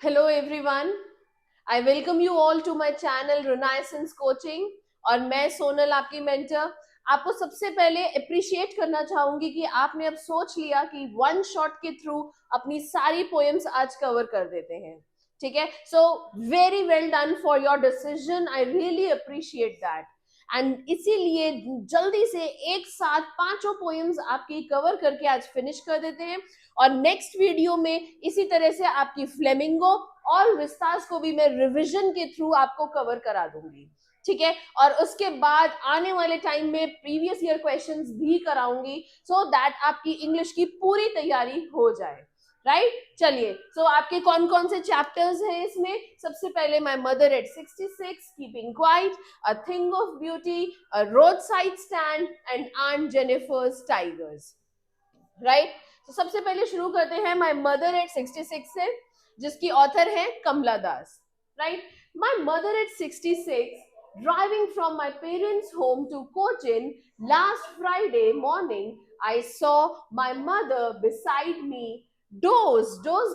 Hello everyone. I welcome you all to my channel Renaissance Coaching और मैं सोनल आपकी mentor आपको सबसे पहले अप्रिशिएट करना चाहूंगी कि आपने अब सोच लिया कि वन शॉट के थ्रू अपनी सारी पोएम्स आज कवर कर देते हैं. ठीक है, so very well done for your decision. I really appreciate that. And इसीलिए जल्दी से एक साथ पांचों पोएम्स आपकी कवर करके आज फिनिश कर देते हैं और नेक्स्ट वीडियो में इसी तरह से आपकी फ्लेमिंगो और विस्तास को भी मैं रिवीजन के थ्रू आपको कवर करा दूंगी. ठीक है, और उसके बाद आने वाले टाइम में प्रीवियस ईयर क्वेश्चंस भी कराऊंगी सो दैट आपकी इंग्लिश की पूरी तैयारी हो जाए. राइट, चलिए. सो आपके कौन कौन से चैप्टर्स हैं इसमें? सबसे पहले my mother at 66, keeping quiet, a thing of beauty, a road side stand and aunt Jennifer's tigers. Right, तो सबसे पहले शुरू करते हैं माय मदर एट 66 से, जिसकी ऑथर है Kamala Das. Right, my mother at 66 driving from my parents home to Cochin last Friday morning I saw my mother beside me. Doze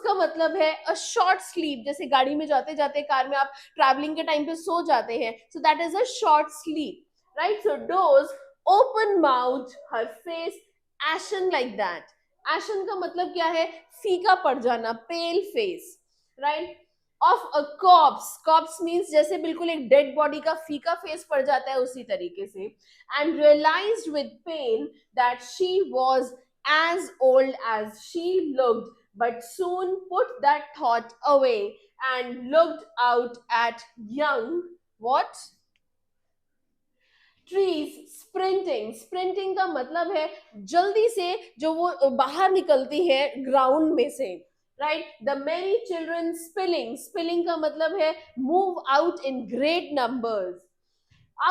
का मतलब है अ शॉर्ट स्लीप. जैसे गाड़ी में जाते जाते कार में आप ट्रैवलिंग के टाइम पे सो जाते हैं, so that is a short sleep. Right, so dose open mouth, her face ashen like that. ashen का मतलब क्या है? फीका पड़ जाना, pale face. Right, of a corpse. Corpse means जैसे बिल्कुल एक डेड बॉडी का फीका फेस पड़ जाता है उसी तरीके से. And realised with pain that she was as old as she looked, but soon put that thought away and looked out at young what trees. Sprinting. Sprinting का मतलब है जल्दी से जो वो बाहर निकलती है ग्राउंड में से. Right, the many children spilling. Spilling का मतलब है move out in great numbers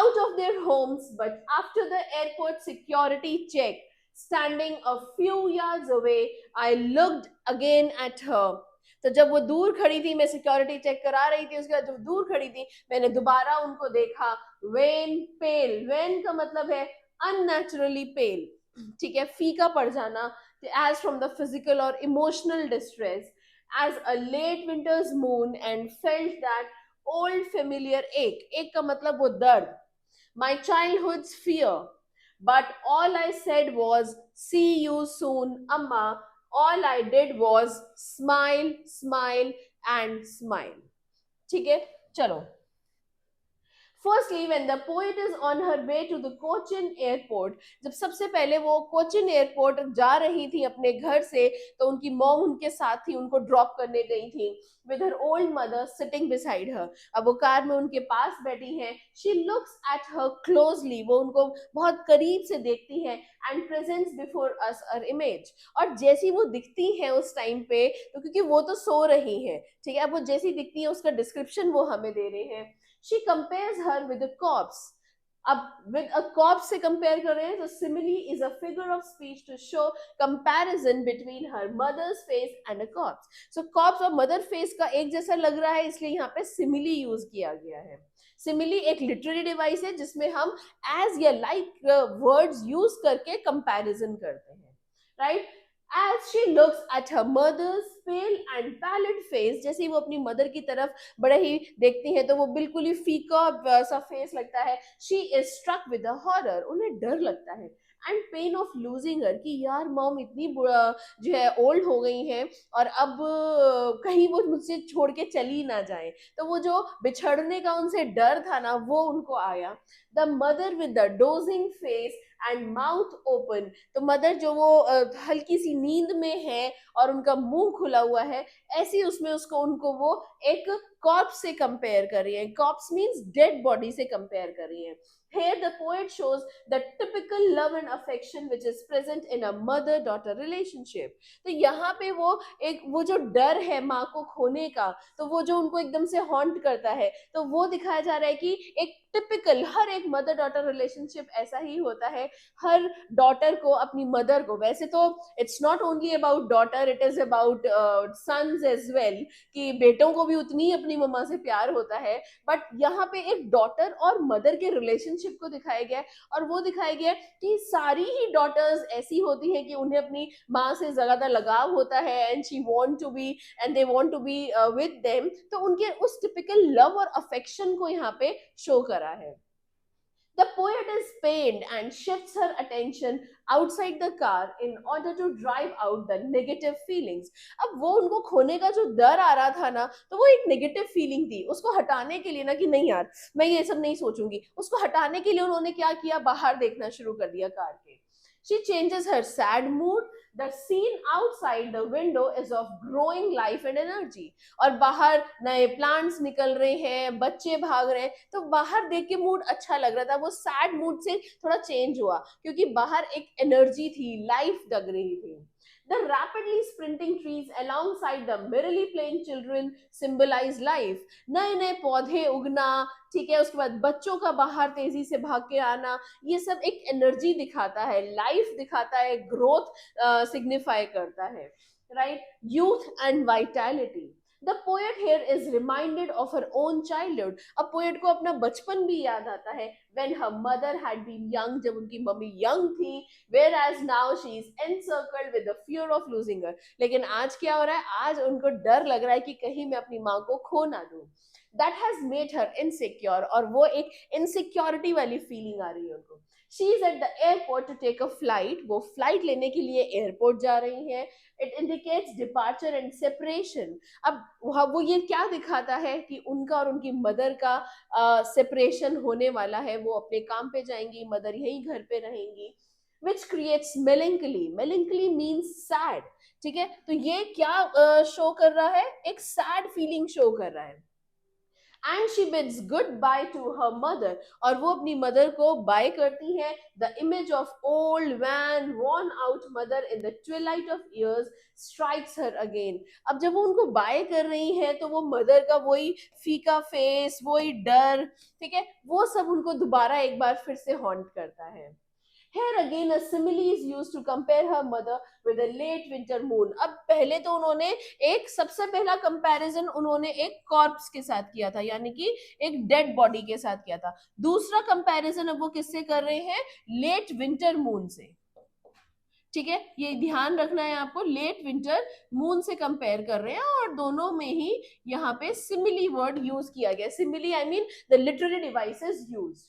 out of their homes, but after the airport security check, standing a few yards away, I looked again at her. तो जब वो दूर खड़ी थी, मैं सिक्योरिटी चेक करा रही थी, उसके बाद जब दूर खड़ी थी मैंने दोबारा उनको देखा. When pail. वेन का मतलब है अननेचुरली पेल. ठीक है, फीका पड़ जाना. एज फ्रॉम द फिजिकल और emotional distress as a late winter's moon and felt that old familiar ache. एक का मतलब वो दर्द. My childhood's fear. But all I said was, see you soon, Amma. All I did was smile, smile and smile. ठीक है, चलो. Firstly, when the poet is on her way to the Cochin airport, जब सबसे पहले वो Cochin airport जा रही थी अपने घर से, तो उनकी मॉम उनके साथ थी, उनको ड्रॉप करने गई थी. with her old mother sitting beside her. अब वो कार में उनके पास बैठी हैं. she looks at her closely. वो उनको बहुत करीब से देखती है. and presents before us her image. और जैसी वो दिखती है उस टाइम पे, तो क्योंकि वो तो सो रही है, ठीक है, अब वो जैसी दिखती है उसका डिस्क्रिप्शन वो हमें दे रहे हैं. she compares her with a corpse. अब विद अ कॉप्स से कंपेयर कर रहे हैं, तो simile is a figure of speech to show comparison between her mother's face and a corpse. So corpse और मदर फेस का एक जैसा लग रहा है, इसलिए यहाँ पे सिमिली यूज किया गया है. सिमिली एक लिटरेरी डिवाइस है जिसमें हम एज या लाइक वर्ड्स यूज करके कंपैरिजन करते हैं. Right, as she looks at her mother's pale and pallid face. जैसे ही वो अपनी मदर की तरफ बड़े ही देखती हैं तो वो बिल्कुल ही फीका सा फेस लगता है. she is struck with a horror. उन्हें डर लगता है. And pain of losing her, कि यार मॉम इतनी जो है ओल्ड हो गई हैं और अब कहीं वो मुझसे छोड़ के चली ना जाए, तो वो जो बिछड़ने का उनसे डर था ना, वो उनको आया. The mother with the dosing face and mouth open. तो मदर जो वो हल्की सी नींद में है और उनका मुंह खुला हुआ है, ऐसी उसमें उसको उनको वो एक कॉर्प्स से कंपेयर कर रही है. कॉर्प्स मींस डेड बॉडी से कंपेयर कर रही है. Here the poet shows the typical love and affection which is present in a mother-daughter relationship. तो यहाँ पे वो एक वो जो डर है माँ को खोने का, तो वो जो उनको एकदम से हॉन्ट करता है, तो वो दिखाया जा रहा है कि एक टिपिकल हर एक मदर डॉटर रिलेशनशिप ऐसा ही होता है. हर डॉटर को अपनी मदर को, वैसे तो it's not only about daughter, it is about sons as well, कि बेटों को भी उतनी ही अपनी मम्मा से प्यार होता है. बट यहाँ पे एक डॉटर और मदर के रिलेशनशिप रिलेशनशिप को दिखाया गया है, और वो दिखाया गया है कि सारी ही डॉटर्स ऐसी होती हैं कि उन्हें अपनी माँ से ज्यादा लगाव होता है, and she want to be and they want to be with them. तो उनके उस टिपिकल लव और अफेक्शन को यहाँ पे शो करा है। The poet is pained and shifts her attention outside the car in order to drive out the negative feelings. अब वो उनको खोने का जो डर आ रहा था ना, तो वो एक नेगेटिव फीलिंग थी, उसको हटाने के लिए ना कि नहीं यार मैं ये सब नहीं सोचूंगी, उसको हटाने के लिए उन्होंने क्या किया, बाहर देखना शुरू कर दिया कार के। She changes her sad mood. The scene outside the window is of growing life and energy. और बाहर नए प्लांट्स निकल रहे हैं, बच्चे भाग रहे हैं, तो बाहर देख के मूड अच्छा लग रहा था, वो सैड मूड से थोड़ा चेंज हुआ क्योंकि बाहर एक एनर्जी थी, लाइफ लग रही थी। The rapidly sprinting trees alongside the merrily playing children symbolize life. नए नए पौधे उगना, ठीक है, उसके बाद बच्चों का बाहर तेजी से भाग के आना, ये सब एक एनर्जी दिखाता है, लाइफ दिखाता है, ग्रोथ सिग्निफाई करता है, right? Youth and vitality. The poet here is reminded of her own childhood. अब पोएट को अपना बचपन भी याद आता है, when her mother had been young, जब उनकी मम्मी यंग थी, whereas now she is encircled with the fear of losing her। लेकिन आज क्या हो रहा है, आज उनको डर लग रहा है कि कहीं मैं अपनी माँ को खो ना दूं। That has made her insecure, और वो एक इनसिक्योरिटी वाली फीलिंग आ रही है उनको। She is at the airport to take a flight, वो फ्लाइट लेने के लिए एयरपोर्ट जा रही है। It indicates departure and separation। अब वो ये क्या दिखाता है कि उनका और उनकी मदर का सेपरेशन होने वाला है, वो अपने काम पे जाएंगी, मदर यही घर पे रहेंगी, which creates melancholy। melancholy means sad, ठीक है, तो ये क्या शो कर रहा है, एक सैड फीलिंग शो कर रहा है। And she bids goodbye to her mother, और वो अपनी मदर को बाय करती है। The image of old man worn out mother in the twilight of years strikes her again। अब जब वो उनको बाय कर रही है तो वो मदर का वही फीका फेस, वही डर, ठीक है, वो सब उनको दोबारा एक बार फिर से हॉन्ट करता है। Here again a simile is used to compare her mother with a late winter moon। अब पहले तो उन्होंने एक सबसे पहला कंपैरिजन उन्होंने एक कॉर्प्स के साथ किया था, यानी कि एक डेड बॉडी के साथ किया था। दूसरा कंपैरिजन अब वो किससे कर रहे हैं, लेट विंटर मून से, ठीक है, ये ध्यान रखना है आपको, लेट विंटर मून से कंपेयर कर रहे हैं, और दोनों में ही यहाँ पे सिमिली वर्ड यूज किया गया। Simile I mean the literary device is used,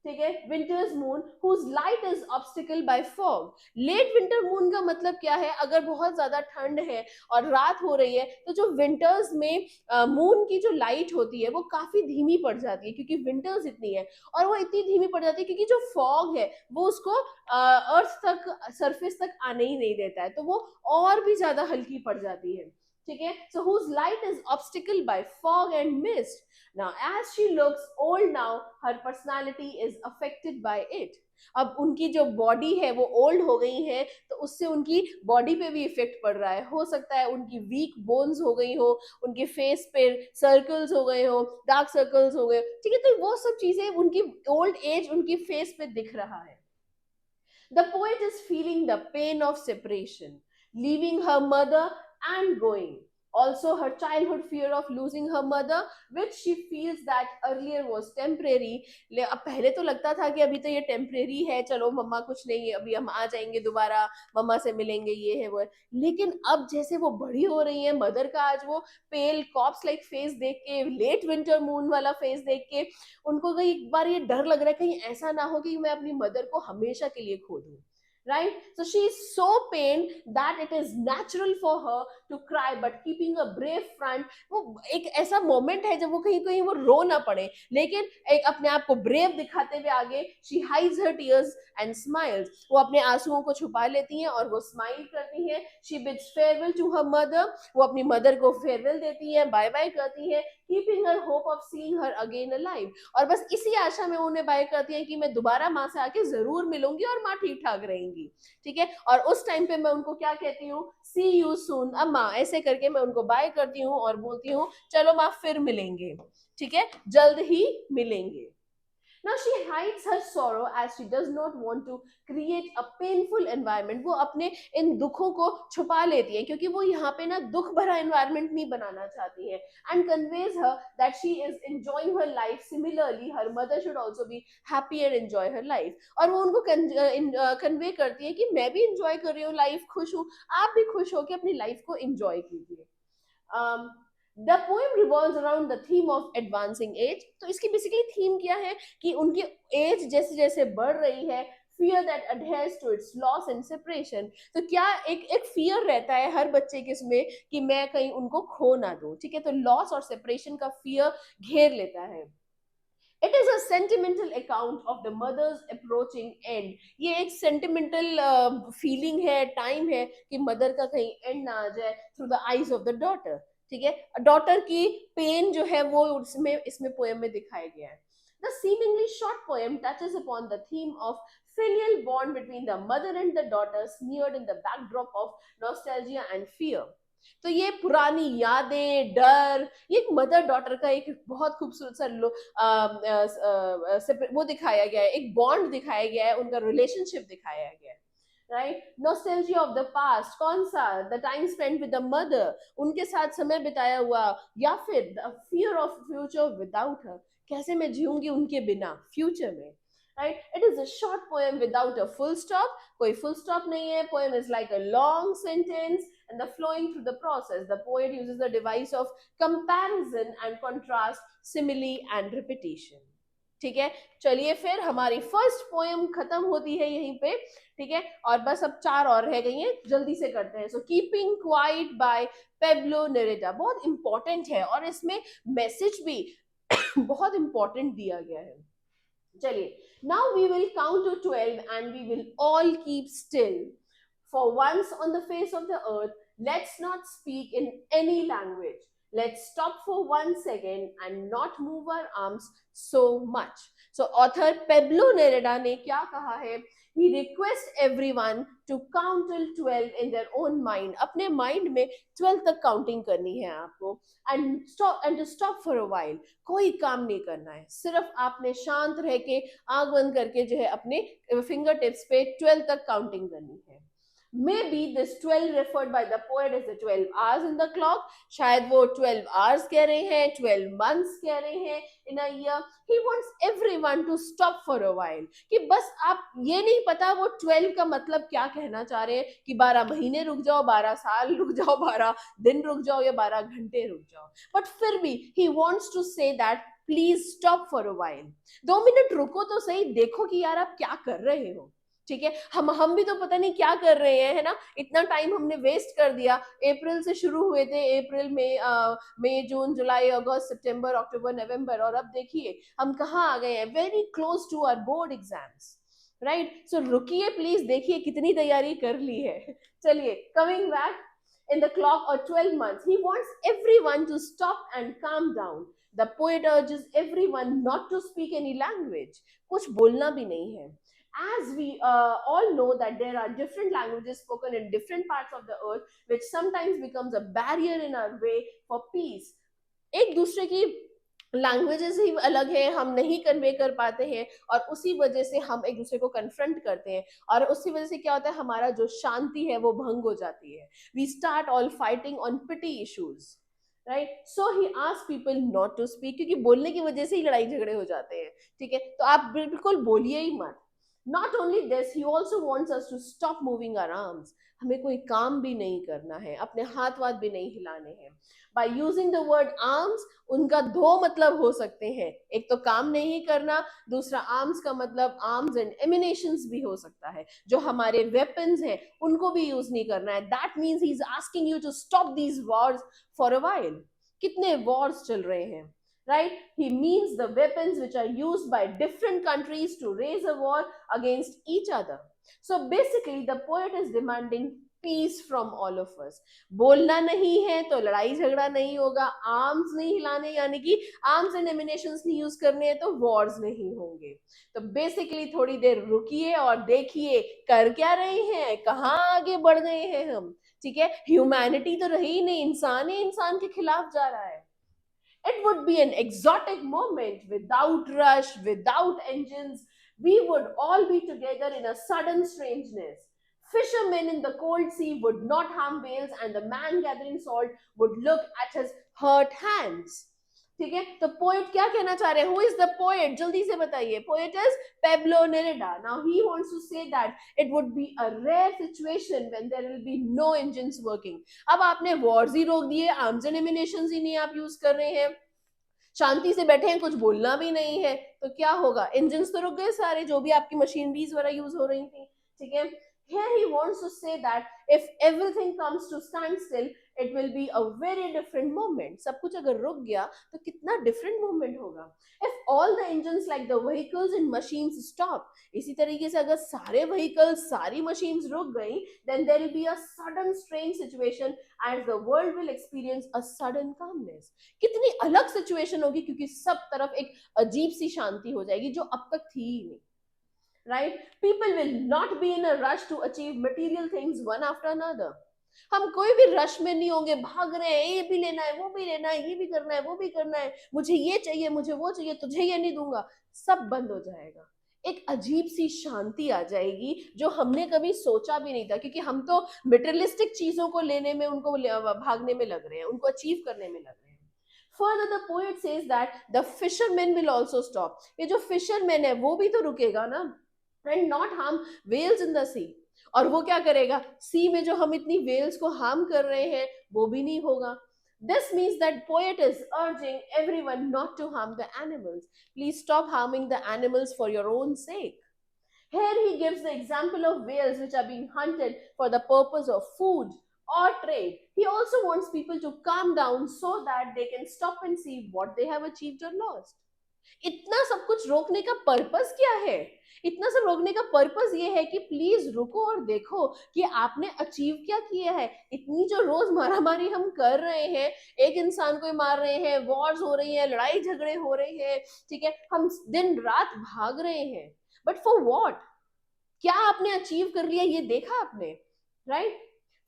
ठीक है। Winter's moon whose light is obstacle by fog. Late winter moon का मतलब क्या है, अगर बहुत ज्यादा ठंड है और रात हो रही है तो जो विंटर्स में मून की जो लाइट होती है वो काफी धीमी पड़ जाती है, क्योंकि विंटर्स इतनी है, और वो इतनी धीमी पड़ जाती है क्योंकि जो फॉग है वो उसको अर्थ तक, सरफेस तक आने ही नहीं देता है, तो वो और भी ज्यादा हल्की पड़ जाती है, ठीक है। So whose light is obstacle by fog and mist. Now, as she looks old now, her personality is affected by it। अब उनकी जो बॉडी है वो ओल्ड हो गई है, तो उससे उनकी बॉडी पे भी इफेक्ट पड़ रहा है। हो सकता है उनकी वीक बोन्स हो गई हो, उनके फेस पे सर्कल्स हो गए हो, डार्क सर्कल्स हो गए, ठीक है, तो वो सब चीजें उनकी ओल्ड एज उनकी फेस पे दिख रहा है। The poet is feeling the pain of separation, leaving her mother and going. Also, her childhood fear of losing her mother, which she feels that earlier was temporary। अब पहले तो लगता था कि अभी तो ये टेम्परेरी है, चलो मम्मा कुछ नहीं है, अभी हम आ जाएंगे दोबारा, मम्मा से मिलेंगे, ये है वो है। लेकिन अब जैसे वो बड़ी हो रही है, मदर का आज वो पेल कॉप्स लाइक फेस देख के, लेट विंटर मून वाला फेस देख के, उनको कई एक बार ये डर लग रहा है कहीं ऐसा ना हो कि मैं अपनी मदर को हमेशा के लिए खो दूं, right? So she is so pained that it is natural for her to cry, but keeping a brave front। वो एक ऐसा मोमेंट है जब वो कहीं कहीं वो रो ना पड़े, लेकिन एक अपने आप को ब्रेव दिखाते हुए आगे she hides her tears and smiles। वो अपने आंसुओं को छुपा लेती हैं और वो स्माइल करती हैं। she bids farewell to her mother। वो अपनी मदर को फेयरवेल देती हैं, बाय बाय करती हैं, keeping her hope of seeing her again alive। और बस इसी आशा में उन्हें बाय करती हैं कि मैं दोबारा माँ से आके जरूर मिलूंगी और माँ ठीक ठाक रहेंगी, ठीक है। और उस टाइम पे मैं उनको क्या कहती हूँ, सी यू सून अम्मा, ऐसे करके मैं उनको बाय करती हूँ और बोलती हूँ चलो माँ फिर मिलेंगे, ठीक है, जल्द ही मिलेंगे। Now she hides her sorrow as she does not want to create a painful environment. वो अपने इन दुखों को छुपा लेती है क्योंकि वो यहाँ पे ना दुख भरा एनवायरनमेंट नहीं बनाना चाहती है, and conveys her that she is enjoying her life. Similarly, her mother should also be happy and enjoy her life. और वो उनको कन्वे करती है कि मैं भी enjoy कर रही हूँ लाइफ, खुश हूँ, आप भी खुश होकर अपनी लाइफ को enjoy कीजिए. um, the poem revolves around the theme of advancing as. तो इसकी बेसिकली थीम क्या है कि उनकी एज जैसे जैसे बढ़ रही है, fear that adheres to its loss and separation. तो क्या एक एक फियर रहता है हर बच्चे के इसमें कि मैं कहीं उनको खो ना दूं, ठीक है, तो लॉस और सेपरेशन का फियर घेर लेता है. It is a sentimental account of the mother's approaching end. ये एक सेंटिमेंटल फीलिंग है, टाइम है कि मदर का कहीं एंड ना आ जाए through the eyes of the daughter. ठीक है, डॉटर की पेन जो है वो इसमें इसमें पोएम में दिखाया गया है. The seemingly short poem touches upon the theme of filial bond between the mother and the daughter, smeared in the backdrop of nostalgia and fear. तो ये पुरानी यादें, डर, ये एक मदर डॉटर का एक बहुत खूबसूरत सा वो दिखाया गया है, एक बॉन्ड दिखाया गया है, उनका रिलेशनशिप दिखाया गया है. Right, nostalgia of the past, कौन सा, the time spent with the mother, उनके साथ समय बिताया हुआ, या फिर the fear of future without her, कैसे मैं जीऊंगी उनके बिना फ्यूचर में. Right, it is a short poem without a full stop. कोई फुल स्टॉप नहीं है. Poem is like a long sentence and the flowing through the process. The poet uses the device of comparison and contrast, simile and repetition. ठीक है, चलिए फिर हमारी first poem खत्म होती है यहीं पे. ठीक है, और बस अब 4 और रह गई हैं, जल्दी से करते हैं. So keeping quiet by Pablo Neruda बहुत इंपॉर्टेंट है और इसमें मैसेज भी बहुत इंपॉर्टेंट दिया गया है. चलिए, now we will count to 12 and we will all keep still. For once on the face of the earth, let's not speak in any language. Let's stop for 1 second and not move our arms so much. So author Pablo Neruda ने क्या कहा है? He requests everyone to count till 12 in their own mind. अपने mind में 12 तक counting करनी है आपको. And to stop for a while. कोई काम नहीं करना है, सिर्फ आपने शांत रह के आंख बंद करके जो है अपने फिंगर टिप्स पे 12 तक काउंटिंग करनी है. Maybe this 12 referred by the poet is the 12 hours in the clock. शायद वो 12 hours कह रहे हैं, 12 months कह रहे हैं in a year. He wants everyone to stop for a while. कि बस आप ये नहीं पता वो 12 का मतलब क्या कहना चाह रहे हैं कि 12 महीने रुक जाओ, 12 साल रुक जाओ, 12 दिन रुक जाओ या 12 घंटे रुक जाओ. But फिर भी he wants to say that please stop for a while. 2 minute रुको तो सही, देखो कि यार आप क्या कर रहे हो. ठीक है, हम भी तो पता नहीं क्या कर रहे हैं, है ना. इतना टाइम हमने वेस्ट कर दिया. अप्रैल से शुरू हुए थे, अप्रैल में मई जून जुलाई अगस्त सितंबर अक्टूबर नवंबर, और अब देखिए हम कहाँ आ गए हैं, very close to our board exams. Right, so रुकिए प्लीज, देखिए कितनी तैयारी कर ली है. चलिए, coming back. In the clock or 12 months, he wants everyone to stop and calm down. The poet urges everyone not to speak any language. कुछ बोलना भी नहीं है. As we all know that there are different languages spoken in different parts of the earth, which sometimes becomes a barrier in our way for peace. एक दूसरे की languages ही अलग है, हम नहीं कन्वे कर पाते हैं, और उसी वजह से हम एक दूसरे को कन्फ्रंट करते हैं, और उसी वजह से क्या होता है, हमारा जो शांति है वो भंग हो जाती है. We start all fighting on petty issues. Right, so he ask people not to speak, क्योंकि बोलने की वजह से ही लड़ाई झगड़े हो जाते हैं. ठीक है, तो आप बिल्कुल बोलिए ही मत. Not only this, he also wants us to stop moving our arms. हमें कोई काम भी नहीं करना है, अपने हाथ वाथ भी नहीं हिलाने हैं. By using the word arms, उनका दो मतलब हो सकते हैं. एक तो काम नहीं करना, दूसरा arms का मतलब arms and emanations भी हो सकता है, जो हमारे weapons हैं उनको भी यूज नहीं करना है. That means he is asking you to stop these wars for a while. कितने wars चल रहे हैं. Right, he means the weapons which are used by different countries to raise a war against each other. So basically the poet is demanding peace from all of us. बोलना नहीं है तो लड़ाई झगड़ा नहीं होगा, आर्म्स नहीं हिलाने यानी कि आर्म्स एंड एमिनेशंस नहीं यूज करने हैं तो वॉर्स नहीं होंगे. तो बेसिकली थोड़ी देर रुकिए और देखिए कर क्या रहे हैं, कहाँ आगे बढ़ गए हैं हम. ठीक है, ह्यूमैनिटी तो रही नहीं, इंसान ही इंसान के खिलाफ जा रहा है. It would be an exotic moment without rush, without engines. We would all be together in a sudden strangeness. Fishermen in the cold sea would not harm whales, and the man gathering salt would look at his hurt hands. ठीक है, तो poet क्या कहना चाह रहे हैं? Who is the poet? जल्दी से बताइए. Poet is Pablo Neruda. Now he wants to say that it would be a rare situation when there will be no engines working. अब आपने वॉर्स ही रोक दिए, आर्म्स एंड एमिनेशंस ही नहीं आप use कर रहे हैं, शांति से बैठे हैं, कुछ बोलना भी नहीं है, तो क्या होगा? इंजन्स तो रुक गए सारे, जो भी आपकी मशीनरीज वगैरह यूज हो रही थी. ठीक है, here he wants to say that if everything comes to standstill, it will be a very different moment. सब कुछ अगर रुक गया तो कितना different moment होगा. If all the engines like the vehicles and machines stop, इसी तरीके से अगर सारे vehicles, सारी machines रुक गई, then there will be a sudden strange situation and the world will experience a sudden calmness. कितनी अलग situation होगी, क्योंकि सब तरफ एक अजीब सी शांति हो जाएगी जो अब तक थी ही नहीं. Right? People will not be in a rush to achieve material things one after another. हम कोई भी रश में नहीं होंगे, भाग रहे हैं, ये भी लेना है, वो भी लेना है, ये भी करना है, वो भी करना है, मुझे ये चाहिए, मुझे वो चाहिए, तुझे ये नहीं दूंगा. सब बंद हो जाएगा. एक अजीब सी शांति आ जाएगी जो हमने कभी सोचा भी नहीं था, क्योंकि हम तो मटेरियलिस्टिक चीजों को लेने में, उनको भागने में लग रहे हैं, उनको अचीव करने में लग रहे हैं. Further, the poet says that the fishermen will also stop. ये जो fishermen है वो भी तो रुकेगा ना, and not harm whales in the sea. और वो क्या करेगा? सी में जो हम इतनी whales को harm कर रहे हैं वो भी नहीं होगा. This means that poet is urging everyone not to harm the animals. Please stop harming the animals for your own sake. Here he gives the example of whales which are being hunted for the purpose of food or trade. He also wants people to calm down so that they can stop and see what they have achieved or lost. इतना सब कुछ रोकने का purpose क्या है? इतना सब रोकने का पर्पस ये है कि प्लीज रुको और देखो कि आपने अचीव क्या किया है. इतनी जो रोज मारामारी हम कर रहे हैं, एक इंसान को मार रहे हैं, वॉर्स हो रही हैं, लड़ाई झगड़े हो रहे हैं, ठीक है, हम दिन रात भाग रहे हैं, बट फॉर व्हाट? क्या आपने अचीव कर लिया ये देखा आपने? Right?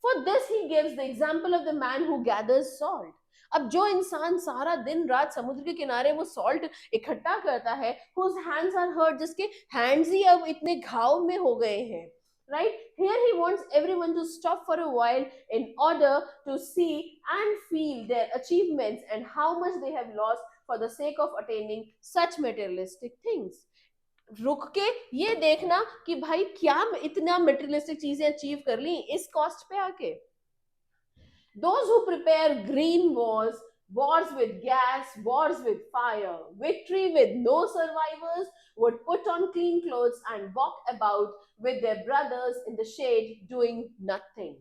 For this he gives the example of the man who gathers salt. अब जो इंसान सारा दिन रात समुद्र के किनारे वो सॉल्ट इकट्ठा करता है, whose hands are hurt, जिसके हैंड्स ही अब इतने घाव में हो गए हैं. Right? Here he wants everyone to stop for a while in order to see and feel their achievements and how much they have lost for the sake of attaining such materialistic things. रुक के ये देखना कि भाई क्या इतना materialistic चीजें achieve कर ली इस कॉस्ट पे आके. Those who prepare green wars, wars with gas, wars with fire, victory with no survivors, would put on clean clothes and walk about with their brothers in the shade doing nothing.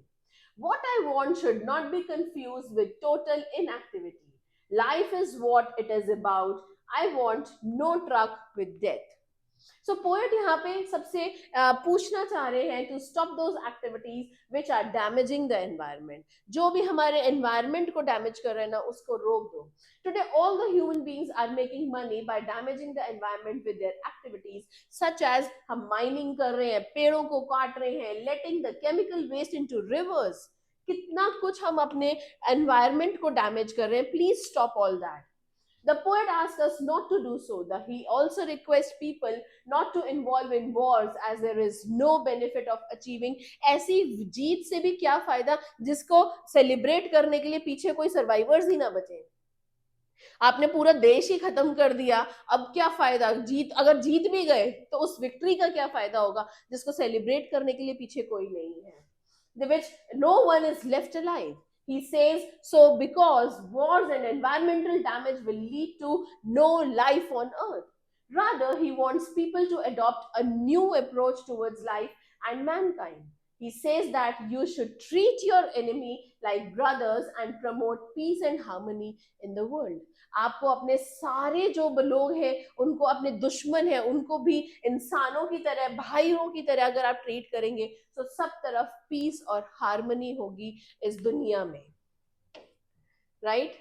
What I want should not be confused with total inactivity. Life is what it is about. I want no truck with death. So poet यहाँ पे सबसे पूछना चाह रहे हैं to stop those activities which are damaging the environment. जो भी हमारे एनवायरमेंट को डैमेज कर रहे हैं ना उसको रोक दो. Today all the human beings are making money by damaging the environment with their activities such as हम माइनिंग कर रहे हैं, पेड़ों को काट रहे हैं, letting the chemical waste into rivers. कितना कुछ हम अपने एनवायरमेंट को डैमेज कर रहे हैं. Please stop all that. The poet asks us not to do so. He also requests people not to involve in wars as there is no benefit of achieving. ऐसी जीत से भी क्या फायदा जिसको सेलिब्रेट करने के लिए पीछे कोई सर्वाइवर्स ही ना बचे. आपने पूरा देश ही खत्म कर दिया, अब क्या फायदा? जीत, अगर जीत भी गए तो उस विक्ट्री का क्या फायदा होगा जिसको सेलिब्रेट करने के लिए पीछे कोई नहीं है. The which no one is left alive. He says, so because wars and environmental damage will lead to no life on earth. Rather, he wants people to adopt a new approach towards life and mankind. He says that you should treat your enemy like brothers and promote peace and harmony in the world. आपको अपने सारे जो लोग हैं उनको अपने दुश्मन है उनको भी इंसानों की तरह, भाइयों की तरह अगर आप ट्रीट करेंगे तो सब तरफ पीस और हार्मनी होगी इस दुनिया में. Right?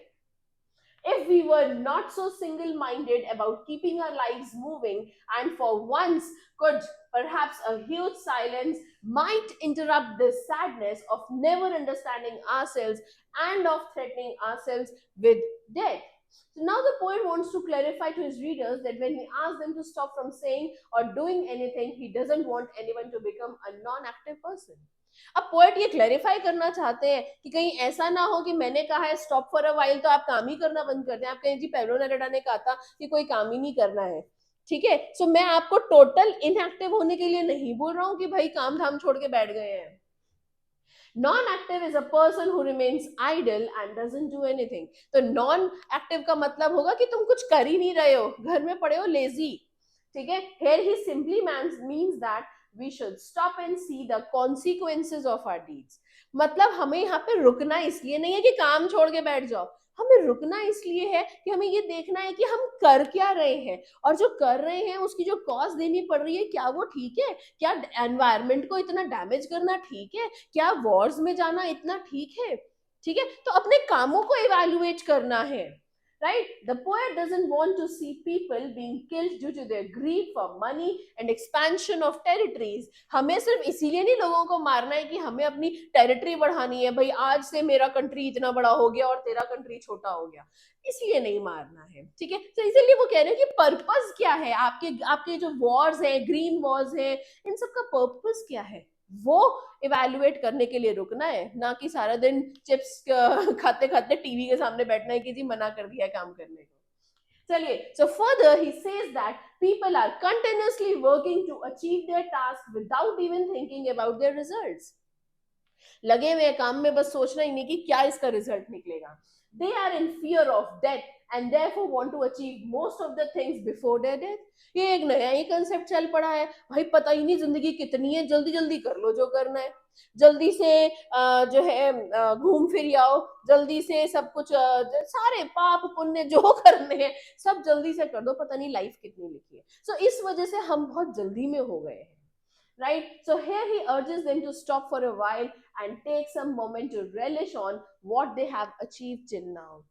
If we were not so single-minded about keeping our lives moving and for once could perhaps a huge silence might interrupt this sadness of never understanding ourselves and of threatening ourselves with death. So now the poet wants to clarify to his readers that when he asks them to stop from saying or doing anything, he doesn't want anyone to become a non-active person. अब poet ये clarify करना चाहते हैं कि कहीं ऐसा ना हो कि मैंने कहा है स्टॉप फॉर अ वाइल तो आप काम ही करना बंद कर दें। आप कहें जी पेब्लो नेरुदा ने कहा था कि कोई काम ही नहीं करना है, ठीक है। सो मैं आपको टोटल इनएक्टिव होने के लिए नहीं बोल रहा हूँ कि भाई काम धाम छोड़ के बैठ गए हैं। Non-active is a person who remains idle and doesn't do anything. तो non-active का मतलब होगा कि तुम कुछ कर ही नहीं रहे हो, घर में पड़े हो, lazy, ठीक है। Here he simply means that we should stop and see the consequences of our deeds. मतलब हमें यहाँ पे रुकना इसलिए नहीं है कि काम छोड़ के बैठ जाओ, हमें रुकना इसलिए है कि हमें ये देखना है कि हम कर क्या रहे हैं, और जो कर रहे हैं उसकी जो कॉस्ट देनी पड़ रही है क्या वो ठीक है, क्या एनवायरमेंट को इतना डैमेज करना ठीक है, क्या वॉर्स में जाना इतना ठीक है, ठीक है। तो अपने कामों को इवैल्यूएट करना है, right? The poet doesn't want to see people being killed due to their greed for money and expansion of territories. हमें सिर्फ इसीलिए नहीं लोगों को मारना है कि हमें अपनी टेरिटरी बढ़ानी है, भाई आज से मेरा कंट्री इतना बड़ा हो गया और तेरा कंट्री छोटा हो गया, इसलिए नहीं मारना है, ठीक है। तो इसीलिए वो कह रहे हैं कि पर्पस क्या है, आपके आपके जो वॉर्स हैं, ग्रीन वॉर्स हैं, इन सब का पर्पस क्या है, वो इवैल्यूएट करने के लिए रुकना है, ना कि सारा दिन चिप्स खाते खाते टीवी के सामने बैठना है कि जी मना कर दिया काम करने को। चलिए, so further he says that people are continuously working to achieve their task without even thinking about their results. लगे हुए काम में बस सोचना ही नहीं कि क्या इसका रिजल्ट निकलेगा। They are in fear of death and therefore want to achieve most of the things before their death. ये एक नया ही कंसेप्ट चल पड़ा है, भाई पता ही नहीं जिंदगी कितनी है, जल्दी जल्दी कर लो जो करना है, जल्दी से जो है घूम फिर आओ, जल्दी से सब कुछ सारे पाप पुण्य जो करने हैं सब जल्दी से कर दो, पता नहीं लाइफ कितनी लिखी है। सो इस वजह से हम बहुत जल्दी में हो गए हैं, right? So here he urges them to stop for a while and take some moment to relish on what they have achieved till now,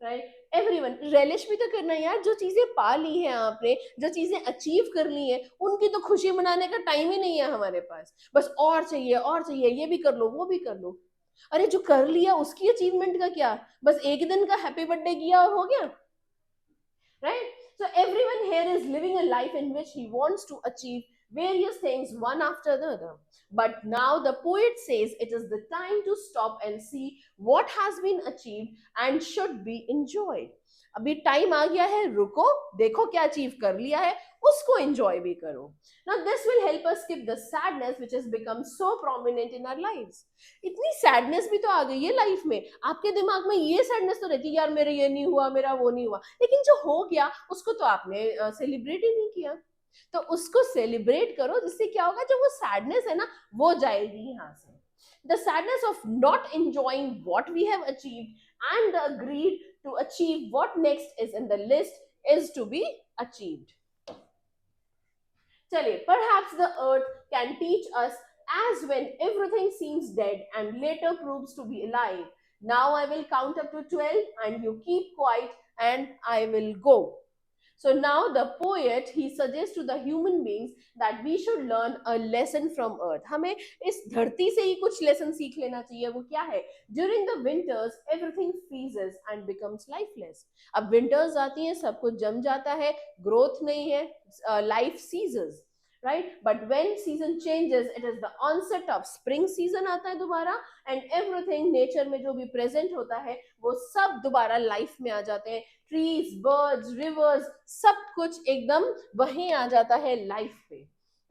right? Everyone relish भी तो करना है यार, जो चीजें पा ली हैं आपने, जो चीजें अचीव कर ली हैं, उनकी तो खुशी मनाने का टाइम ही नहीं है हमारे पास, बस और चाहिए, ये भी कर लो वो भी कर लो। अरे जो कर लिया उसकी अचीवमेंट का क्या, बस एक दिन का हैप्पी बर्थडे किया और हो गया, right? So everyone here is living a life in which he wants to achieve various things one after the other. But now the poet says it is the time to stop and see what has been achieved and should be enjoyed. अभी time आ गया है, रुको, देखो क्या achieve कर लिया है, उसको एंजॉय भी करो। Now this will help us skip the sadness which has become so prominent in our lives. इतनी सैडनेस भी तो आ गई है लाइफ में, आपके दिमाग में ये सैडनेस तो रहती है यार मेरे ये नहीं हुआ, मेरा वो नहीं हुआ, लेकिन जो हो गया उसको तो आपने सेलिब्रेट ही नहीं किया। तो उसको सेलिब्रेट करो, जिससे क्या होगा, जो वो सैडनेस है ना वो जाएगी यहाँ से। The sadness of not enjoying what we have achieved and the greed to achieve what next is in the list is to be achieved. चलिए, perhaps the earth can teach us as when everything seems dead and later proves to be alive. Now I will count up to 12 and you keep quiet and I will go. So now the poet, he suggests to the human beings that we should learn a lesson from earth. हमें इस धरती से ही कुछ lesson सीख लेना चाहिए। वो क्या है? During the winters everything freezes and becomes lifeless. अब winters आती हैं, सब कुछ जम जाता है, growth नहीं है, life ceases, right? But when season changes, it is the onset of spring season आता है दोबारा, and everything nature में जो भी present होता है वो सब दोबारा life में आ जाते हैं। Trees, birds, rivers, सब कुछ एकदम वहीं आ जाता है life पे,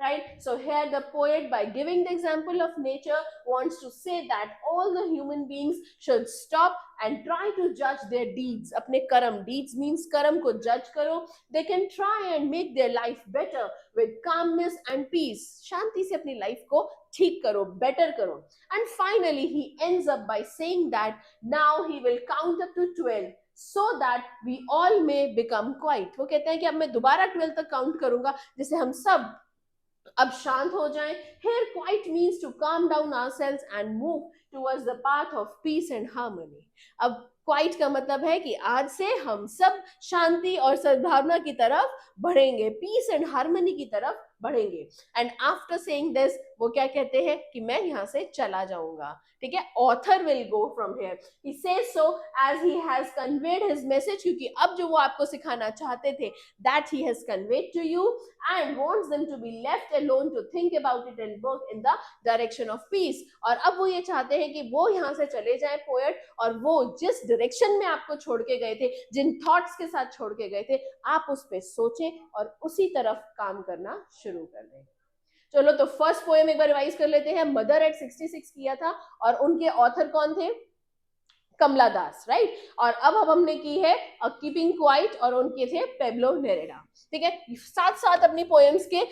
right? So here the poet, by giving the example of nature, wants to say that all the human beings should stop and try to judge their deeds. अपने कर्म, deeds means कर्म को judge करो. They can try and make their life better with calmness and peace. शांति से अपनी life को ठीक करो, better करो. And finally he ends up by saying that now he will count up to 12 so that we all may become quiet. वो कहते हैं कि अब मैं दोबारा 12 तक काउंट करूंगा जिससे हम सब अब शांत हो जाएं. Here quiet means to calm down ourselves and move towards the path of peace and harmony. अब क्वाइट का मतलब है कि आज से हम सब शांति और सद्भावना की तरफ बढ़ेंगे, पीस एंड हार्मनी की तरफ बढ़ेंगे. एंड आफ्टर सेइंग दिस वो क्या कहते हैं कि मैं यहाँ से चला जाऊंगा, ठीक है। Author will go from here, he says so as he has conveyed his message, क्योंकि अब जो वो आपको सिखाना चाहते थे that he has conveyed to you and wants them to be left alone to think about it and work in the direction of peace. और अब वो ये चाहते हैं कि वो यहाँ से चले जाए पोएट, और वो जिस डायरेक्शन में आपको छोड़ के गए थे, जिन थॉट्स के साथ छोड़ के गए थे, आप उस पर सोचें और उसी तरफ काम करना शुरू कर दें। चलो तो फर्स्ट पोएम एक बार रिवाइज कर लेते हैं। मदर एट 66 किया था और उनके ऑथर कौन थे? कमला दास, राइट। और अब हमने की है कीपिंग क्वाइट और उनके थे पेब्लो नेरेडा, ठीक है। साथ साथ अपनी पोएम्स के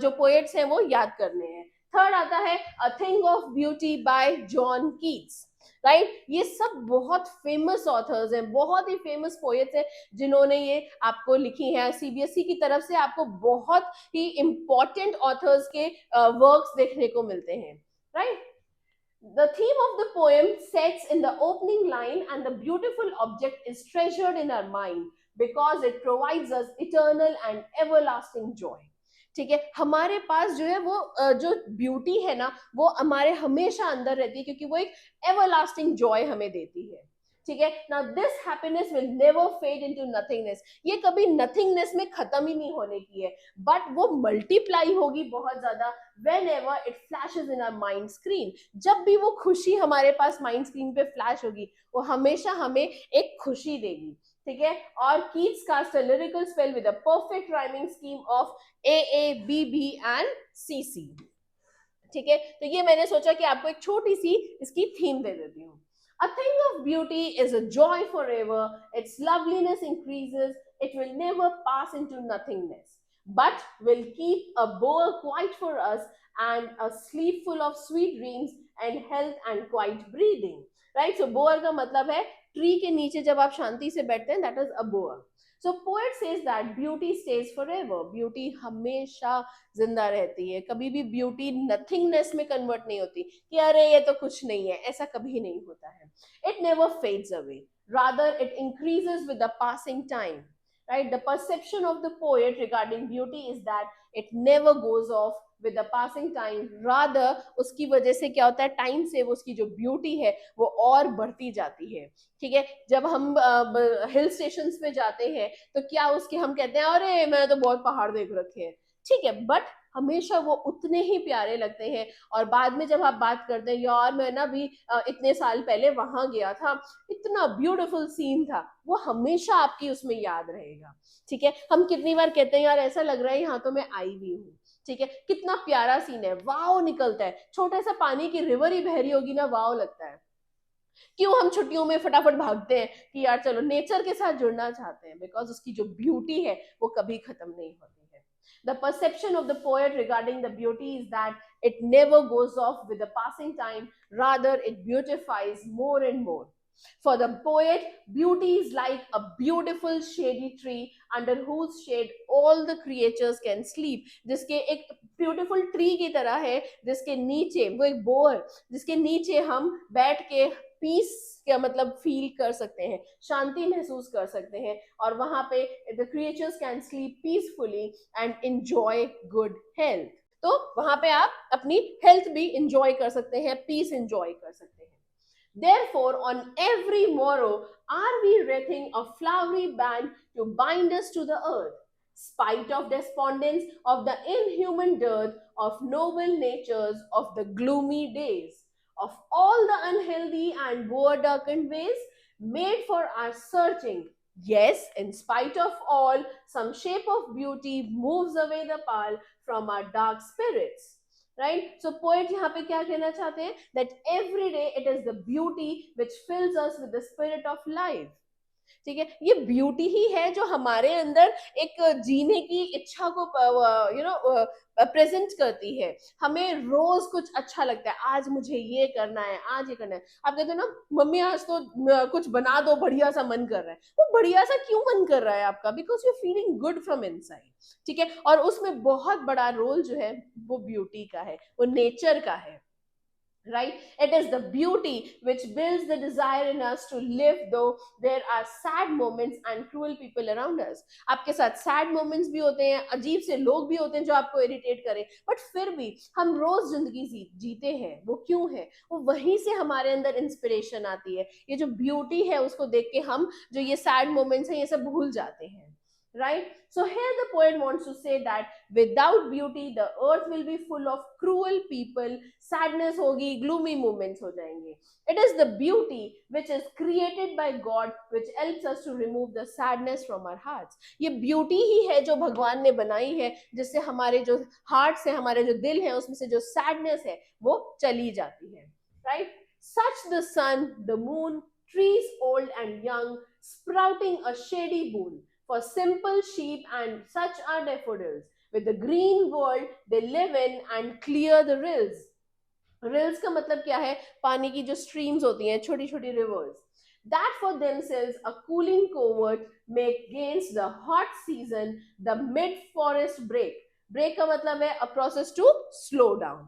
जो पोएट्स हैं वो याद करने हैं। थर्ड आता है अ thing of beauty bye John Keats, right. ये सब बहुत फेमस ऑथर्स हैं, बहुत ही फेमस पोएट्स हैं जिन्होंने ये आपको लिखी हैं। सीबीएसई की तरफ से आपको बहुत ही इंपॉर्टेंट ऑथर्स के वर्क्स देखने को मिलते हैं, right. The theme of the poem sets in the opening line, and the beautiful object is treasured in our mind because it provides us eternal and everlasting joy. ठीक है, हमारे पास जो है वो जो ब्यूटी है ना, वो हमारे हमेशा अंदर रहती है क्योंकि वो एक एवरलास्टिंग जॉय हमें देती है, ठीक है। Now this happiness will never fade into nothingness, ये कभी नथिंगनेस में खत्म ही नहीं होने की है, बट वो मल्टीप्लाई होगी बहुत ज्यादा whenever it flashes in our mind screen। जब भी वो खुशी हमारे पास माइंड स्क्रीन पे फ्लैश होगी, वो हमेशा हमें एक खुशी देगी, ठीक है। और Keats cast a lyrical spell with a perfect rhyming scheme of A A B B and C C, ठीक है। तो ये मैंने सोचा कि आपको एक छोटी सी इसकी थीम दे देती हूँ। A thing of beauty is a joy forever. Its loveliness increases. It will never pass into nothingness, but will keep a bower quiet for us and a sleep full of sweet dreams and health and quiet breathing. Right? So bower का मतलब है tree के नीचे जब आप शांति से बैठते हैं, that is a bower. So poet says that beauty stays forever. Beauty हमेशा जिंदा रहती है, कभी भी ब्यूटी नथिंगनेस में कन्वर्ट नहीं होती कि अरे ये तो कुछ नहीं है, ऐसा कभी नहीं होता है। It never fades away, rather it increases with the passing time, right? The perception of the poet regarding beauty is that it never goes off with the passing time, rather उसकी वजह से क्या होता है, टाइम से वो उसकी जो ब्यूटी है वो और बढ़ती जाती है, ठीक है। जब हम हिल स्टेशन पे जाते हैं तो क्या उसके हम कहते हैं अरे मैं तो बहुत पहाड़ देख रखे हैं, ठीक है, बट हमेशा वो उतने ही प्यारे लगते हैं। और बाद में जब आप बात करते हैं यार मैं ना भी इतने साल पहले वहां गया था, इतना ब्यूटीफुल सीन था, वो हमेशा आपकी उसमें याद रहेगा, ठीक है। हम कितनी बार कहते हैं यार ऐसा लग रहा है यहाँ तो मैं आई भी हूँ, ठीक है, कितना प्यारा सीन है, वाव निकलता है, छोटे सा पानी की रिवर ही बह रही होगी ना, वाव लगता है। क्यों हम छुट्टियों में फटाफट भागते हैं कि यार चलो नेचर के साथ जुड़ना चाहते हैं, बिकॉज उसकी जो ब्यूटी है वो कभी खत्म नहीं होती है। The perception of the poet regarding the beauty is that it never goes off with the passing time, rather it beautifies more and more. For the poet, beauty is like a beautiful shady tree under whose shade all the creatures can sleep. जिसके एक beautiful tree की तरह है, जिसके नीचे वो एक bore, जिसके नीचे हम बैठ के पीस का मतलब फील कर सकते हैं, शांति महसूस कर सकते हैं, और वहां पे the creatures can sleep peacefully and enjoy good health. तो वहां पे आप अपनी हेल्थ भी एंजॉय कर सकते हैं, पीस एंजॉय कर सकते हैं। Therefore, on every morrow are we wreathing a flowery band to bind us to the earth, spite of despondence of the inhuman dearth of noble natures of the gloomy days, of all the unhealthy and war darkened ways made for our searching. Yes, in spite of all, some shape of beauty moves away the pall from our dark spirits. Right? So poet यहाँ पे क्या कहना चाहते हैं, that every day it is the beauty which fills us with the spirit of life. ठीक है, ये beauty ही है जो हमारे अंदर एक जीने की इच्छा को प्रेजेंट करती है। हमें रोज कुछ अच्छा लगता है, आज मुझे ये करना है, आज ये करना है। आप कहते हो ना मम्मी आज तो कुछ बना दो, बढ़िया सा मन कर रहा है, वो बढ़िया सा क्यों मन कर रहा है आपका? Because you are feeling good from inside, ठीक है। और उसमें बहुत बड़ा रोल जो है वो ब्यूटी का है, वो नेचर का है। right? It is the beauty which builds the desire in us to live, though there are sad moments and cruel people around us. आपके साथ sad moments भी होते हैं, अजीब से लोग भी होते हैं जो आपको इरिटेट करें, बट फिर भी हम रोज जिंदगी जीते हैं। वो क्यों है? वो वहीं से हमारे अंदर इंस्पिरेशन आती है। ये जो ब्यूटी है उसको देख के हम जो ये सैड मोमेंट्स हैं ये सब भूल जाते हैं, right? So here the poet wants to say that without beauty the earth will be full of cruel people, sadness होगी, gloomy moments हो जाएंगे। It is the beauty which is created by God which helps us to remove the sadness from our hearts। ये beauty ही है जो भगवान ने बनाई है, जिससे हमारे जो hearts है, हमारे जो दिल है, उसमें से जो sadness है वो चली जाती है, right? Such the sun, the moon, trees old and young, sprouting a shady boon for simple sheep, and such are daffodils. With the green world they live in and clear the rills. Rills का मतलब क्या है? पानी की जो streams होती हैं, छोटी छोटी rivers. That for themselves a cooling covert make against the hot season the mid forest break. Break का मतलब है a process to slow down.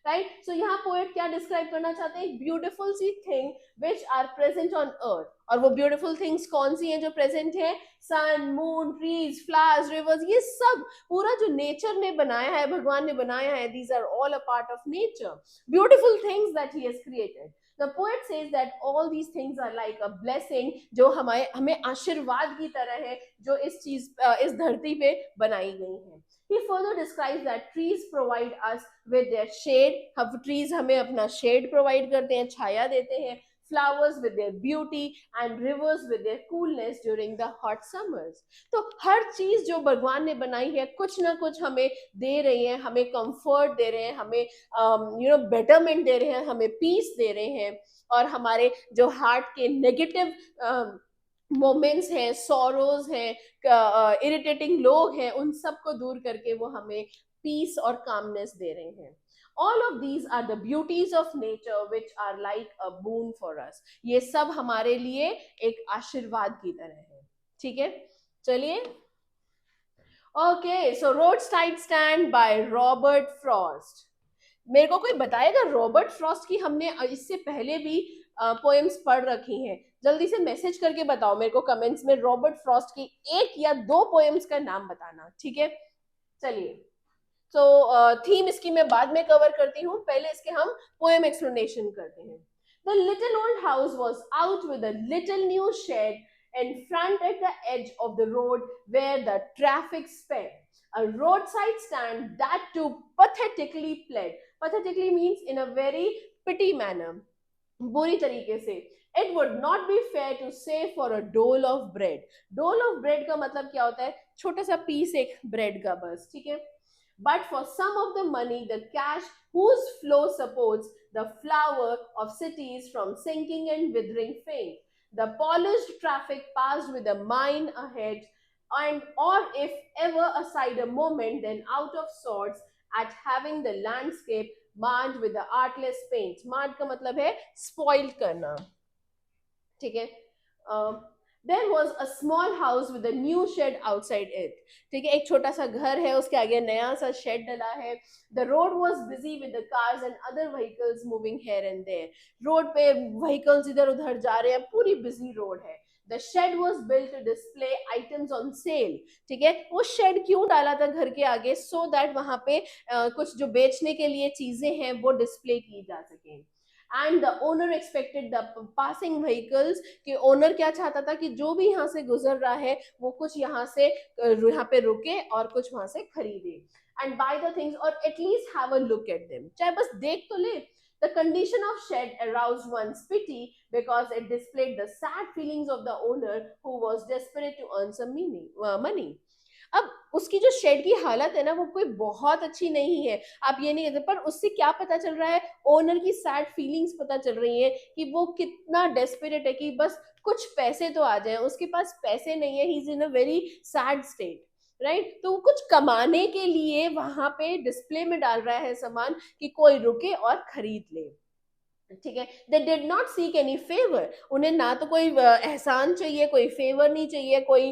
राइट? सो यहाँ पोएट क्या डिस्क्राइब करना चाहते हैं? Beautiful sea thing which are present on earth. और वो ब्यूटीफुल थिंग्स कौन सी हैं जो प्रेजेंट है? सन, मून, ट्रीज, फ्लावर्स, रिवर्स, ये सब पूरा जो नेचर ने बनाया है, भगवान ने बनाया है, these are all a part of nature, beautiful things that he has created. The poet says that all these things are like a blessing, जो हमें आशीर्वाद की तरह है, जो इस धरती पे बनाई गई है। He further describes that trees provide us with their shade. हम trees हमें अपना shade provide करते हैं, छाया देते हैं. Flowers with their beauty and rivers with their coolness during the hot summers. तो हर चीज जो भगवान ने बनाई है कुछ ना कुछ हमें दे रही है, हमें कंफर्ट दे रहे हैं, हमें बेटरमेंट दे रहे हैं, हमें पीस दे रहे हैं, और हमारे जो हार्ट के नेगेटिव मोमेंट्स हैं, सोरोज हैं, इरिटेटिंग लोग हैं, उन सब को दूर करके वो हमें पीस और कामनेस दे रहे हैं। All of these are the beauties of nature which are like a boon for us. ये सब हमारे लिए एक आशीर्वाद की तरह है। ठीक है, चलिए। Okay, so road side stand by Robert Frost. मेरे को कोई बताएगा, रॉबर्ट फ्रॉस्ट की हमने इससे पहले भी पोएम्स पढ़ रखी हैं? जल्दी से मैसेज करके बताओ मेरे को कमेंट्स में, रॉबर्ट फ्रॉस्ट की एक या दो पोएम्स का नाम बताना, ठीक है? चलिए, तो थीम इसकी मैं बाद में कवर करती हूँ, पहले इसके हम पोएम एक्सप्लेनेशन करते हैं। The little old house was out with a little new shed in front at the edge of the road where the traffic sped. A roadside stand that too pathetically pled. Pathetically means in a very pity manner. बुरी तरीके से। It would not be fair to say for a dole of bread. Dole of bread का मतलब क्या होता है? छोटा सा पीस एक ब्रेड का, बस, ठीक है? But for some of the money, the cash whose flow supports the flower of cities from sinking and withering fame. The polished traffic passed with a mine ahead, and or if ever aside a moment, then out of sorts at having the landscape marred with the artless paint. Marred का मतलब है spoil करना, ठीक है? There was a small house with a new shed outside it. ठीक है, एक छोटा सा घर है, उसके आगे नया सा शेड डला है. The road was busy with the cars and other vehicles moving here and there. Road पे vehicles इधर उधर जा रहे हैं, पूरी busy रोड है. The shed was built to display items on sale. ठीक है, वो शेड क्यों डाला था घर के आगे? So that वहां पे कुछ जो बेचने के लिए चीजें हैं वो डिस्प्ले की जा सके. And the owner expected the passing vehicles, कि ओनर क्या चाहता था कि जो भी यहाँ से गुजर रहा है वो कुछ यहाँ पे रुके और कुछ वहां से खरीदे, एंड बाय द थिंग्स और at least have a look at them, चाहे बस देख तो ले. The condition of shed aroused one's pity because it displayed the sad feelings of the owner who was desperate to earn some money. अब उसकी जो shade की हालत है ना वो कोई बहुत अच्छी नहीं है, आप ये नहीं कहते, पर उससे क्या पता चल रहा है? ओनर की सैड फीलिंग्स पता चल रही है कि वो कितना डेस्परेट है कि बस कुछ पैसे तो आ जाए, उसके पास पैसे नहीं है, he is in a very sad state, right? तो वो कुछ कमाने के लिए वहां पे डिस्प्ले में डाल रहा है सामान कि कोई रुके और खरीद ले, ठीक है, they did not seek any favour, उन्हें ना तो कोई एहसान चाहिए, कोई फेवर नहीं चाहिए, कोई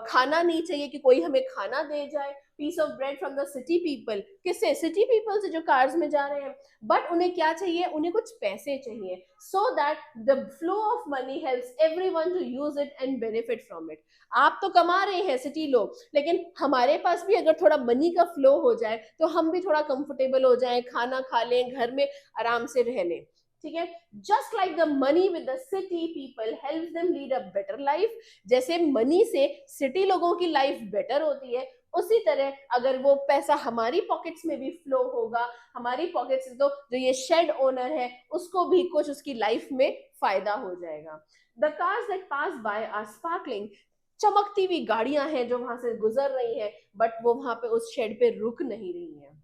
खाना नहीं चाहिए कि कोई हमें खाना दे जाए, piece of bread from the city people, किससे, सिटी पीपल से जो कार्स में जा रहे हैं। बट उन्हें क्या चाहिए, उन्हें कुछ पैसे चाहिए, so that the flow of money helps everyone to use it and benefit from it. आप तो कमा रहे हैं सिटी लोग, लेकिन हमारे पास भी अगर थोड़ा मनी का फ्लो हो जाए तो हम भी थोड़ा कंफर्टेबल हो जाए, खाना खा लें, घर में आराम से रह लें। ठीक है, just like the money with the city people help them lead a better life, जैसे मनी से सिटी लोगों की लाइफ बेटर होती है, उसी तरह अगर वो पैसा हमारी पॉकेट्स में भी फ्लो होगा, हमारी पॉकेट से, तो जो ये शेड ओनर है उसको भी कुछ उसकी लाइफ में फायदा हो जाएगा। The cars that pass by are sparkling, चमकती हुई गाड़ियां हैं जो वहां से गुजर रही हैं, बट वो वहां पे उस शेड पे रुक नहीं रही हैं।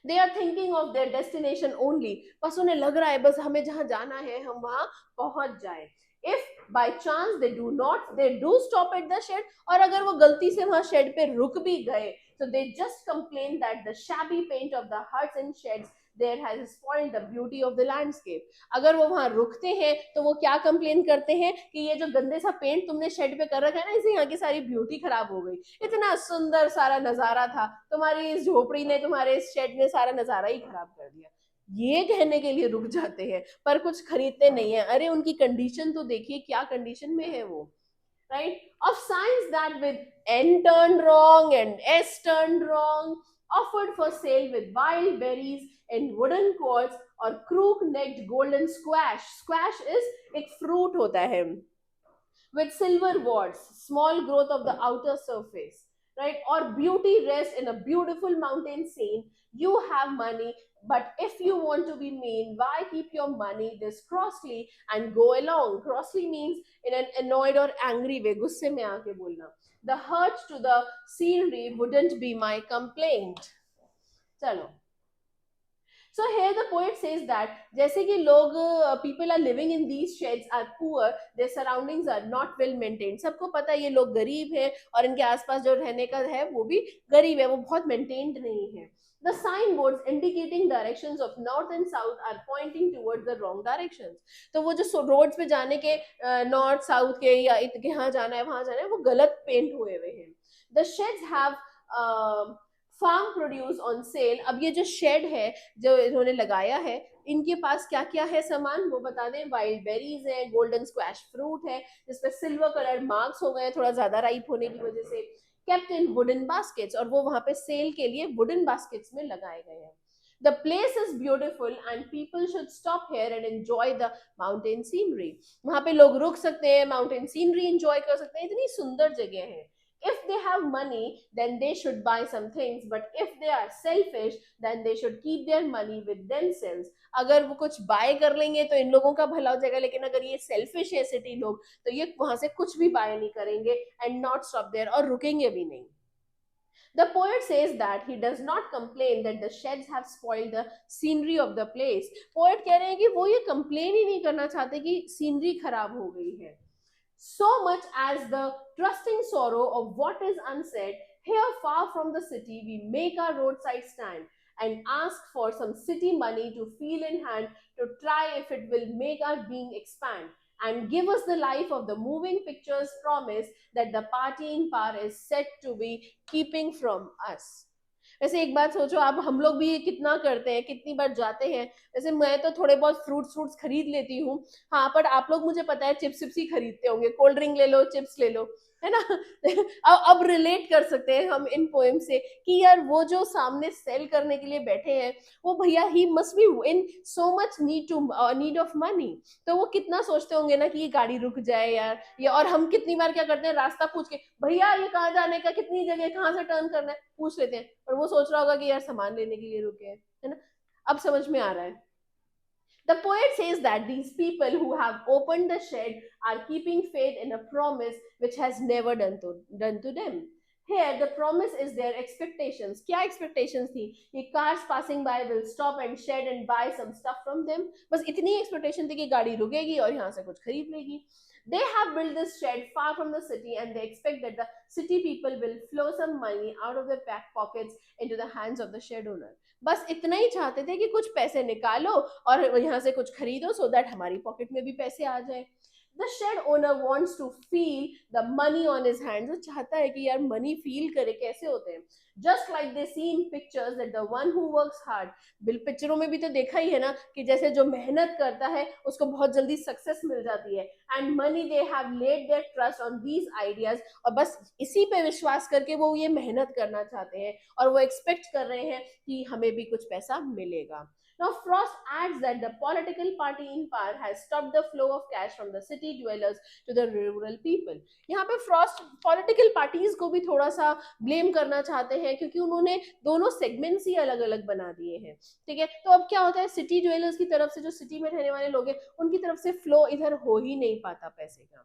They are thinking of their destination only, बस उन्हें लग रहा है बस हमें जहां जाना है हम वहां पहुंच जाए। If by chance they do not, they do stop at the shed, और अगर वो गलती से वहां शेड पे रुक भी गए, so they just complain that the shabby paint of the huts and sheds there has spoiled the beauty of the landscape। अगर वो वहां रुकते हैं तो वो क्या कंप्लेन करते हैं कि ये जो गंदे सा पेंट तुमने शेड पे कर रखा है ना, इससे यहाँ की सारी ब्यूटी खराब हो गई, इतना सुंदर सारा नजारा था, तुम्हारी इस झोपड़ी ने, तुम्हारे इस शेड ने सारा नजारा ही खराब कर दिया। ये कहने के लिए रुक जाते हैं, पर कुछ खरीदते नहीं है। अरे उनकी कंडीशन तो देखिए क्या कंडीशन में है वो, right? Of signs that with N turned wrong and S turned wrong, offered for sale with wild berries and wooden quoits or crook-necked golden squash. Squash is एक fruit होता है with silver warts, small growth of the outer surface, right? Or beauty rests in a beautiful mountain scene. You have money, but if you want to be mean, why keep your money this crossly and go along? Crossly means in an annoyed or angry way, गुस्से में आके बोलना. The hurt to the scenery wouldn't be my complaint. चलो, so here the poet says that जैसे कि लोग people are living in these sheds are poor, their surroundings are not well maintained, सबको पता है ये लोग गरीब हैं और इनके आसपास जो रहने का है वो भी गरीब है, वो बहुत maintained नहीं है। The signboards indicating directions of north and south are pointing towards the wrong directions। तो वो जो रोड्स पे जाने के नॉर्थ साउथ के या यहाँ जाना है वहां जाना है वो गलत पेंट हुए हुए हैं। The sheds have farm produce on sale. अब ये जो शेड है जो इन्होंने लगाया है, इनके पास क्या क्या है सामान वो बता दें। वाइल्ड बेरीज है, गोल्डन स्क्वैश फ्रूट है जिसपे सिल्वर कलर मार्क्स हो गए थोड़ा ज्यादा राइप होने की वजह से, केप्ट इन वुडन बास्केट्स, और वो वहां पे सेल के लिए वुडन बास्केट्स में लगाए गए हैं। The place is beautiful and people should stop here and enjoy the mountain scenery। वहां पे लोग रुक सकते हैं, माउंटेन सीनरी एंजॉय कर सकते हैं, इतनी सुंदर जगह है। If they have money then they should buy some things, but if they are selfish then they should keep their money with themselves। अगर वो कुछ बाय कर लेंगे तो इन लोगों का भला हो जाएगा, लेकिन अगर ये सेल्फिश है सिटी लोग तो ये वहां से कुछ भी बाय नहीं करेंगे एंड नॉट स्टॉप देयर, और रुकेंगे भी नहीं। The poet says that he does not complain that the sheds have spoiled the scenery of the place। Poet कह रहे हैं कि वो ये कंप्लेन ही नहीं करना चाहते कि सीनरी खराब हो गई है। So much as the trusting sorrow of what is unsaid, here far from the city we make our roadside stand and ask for some city money to feel in hand to try if it will make our being expand and give us the life of the moving pictures promise that the party in power is said to be keeping from us। वैसे एक बात सोचो आप, हम लोग भी ये कितना करते हैं, कितनी बार जाते हैं। वैसे मैं तो थोड़े बहुत फ्रूट्स खरीद लेती हूँ, हाँ, पर आप लोग मुझे पता है चिप्स चिप्स ही खरीदते होंगे, कोल्ड ड्रिंक ले लो, चिप्स ले लो, है ना। अब रिलेट कर सकते हैं हम इन पोएम से कि यार वो जो सामने सेल करने के लिए बैठे हैं वो भैया he must be in so much need of money. तो वो कितना सोचते होंगे ना कि ये गाड़ी रुक जाए यार, या और हम कितनी बार क्या करते हैं, रास्ता पूछ के भैया ये कहाँ जाने का, कितनी जगह, कहाँ से टर्न करना है, पूछ लेते हैं, और वो सोच रहा होगा कि यार सामान लेने के लिए रुके हैं, है ना। अब समझ में आ रहा है। The poet says that these people who have opened the shed are keeping faith in a promise which has never done to them। Here the promise is their expectations. क्या expectations थी? ये cars passing by will stop and shed and buy some stuff from them. बस इतनी expectation थी कि गाड़ी रुकेगी और यहाँ से कुछ खरीद लेगी. They have built this shed far from the city and they expect that the city people will flow some money out of their back pockets into the hands of the shed owner. बस इतना ही चाहते थे कि कुछ पैसे निकालो और यहाँ से कुछ खरीदो so that हमारी पॉकेट में भी पैसे आ जाए. The shed owner wants to feel the money on his hands. वो चाहता है कि यार मनी फील करे कैसे होते हैं. Just like they see in pictures that the one who works hard, bill पिक्चरों में भी तो देखा ही है ना कि जैसे जो मेहनत करता है उसको बहुत जल्दी सक्सेस मिल जाती है. And money they have laid their trust on these ideas और बस इसी पे विश्वास करके वो ये मेहनत करना चाहते हैं और वो एक्सपेक्ट कर रहे हैं कि हमें भी कुछ पैसा मिलेगा. Now, Frost adds that the political party in power has stopped the flow of cash from the city dwellers to the rural people. यहाँ पे फ्रॉस्ट पॉलिटिकल पार्टीज को भी थोड़ा सा ब्लेम करना चाहते हैं क्योंकि उन्होंने दोनों सेगमेंट्स ही अलग अलग बना दिए हैं. ठीक है, तो अब क्या होता है सिटी ड्वेलर्स की तरफ से जो सिटी में रहने वाले लोग हैं उनकी तरफ से फ्लो इधर हो ही नहीं पाता पैसे का.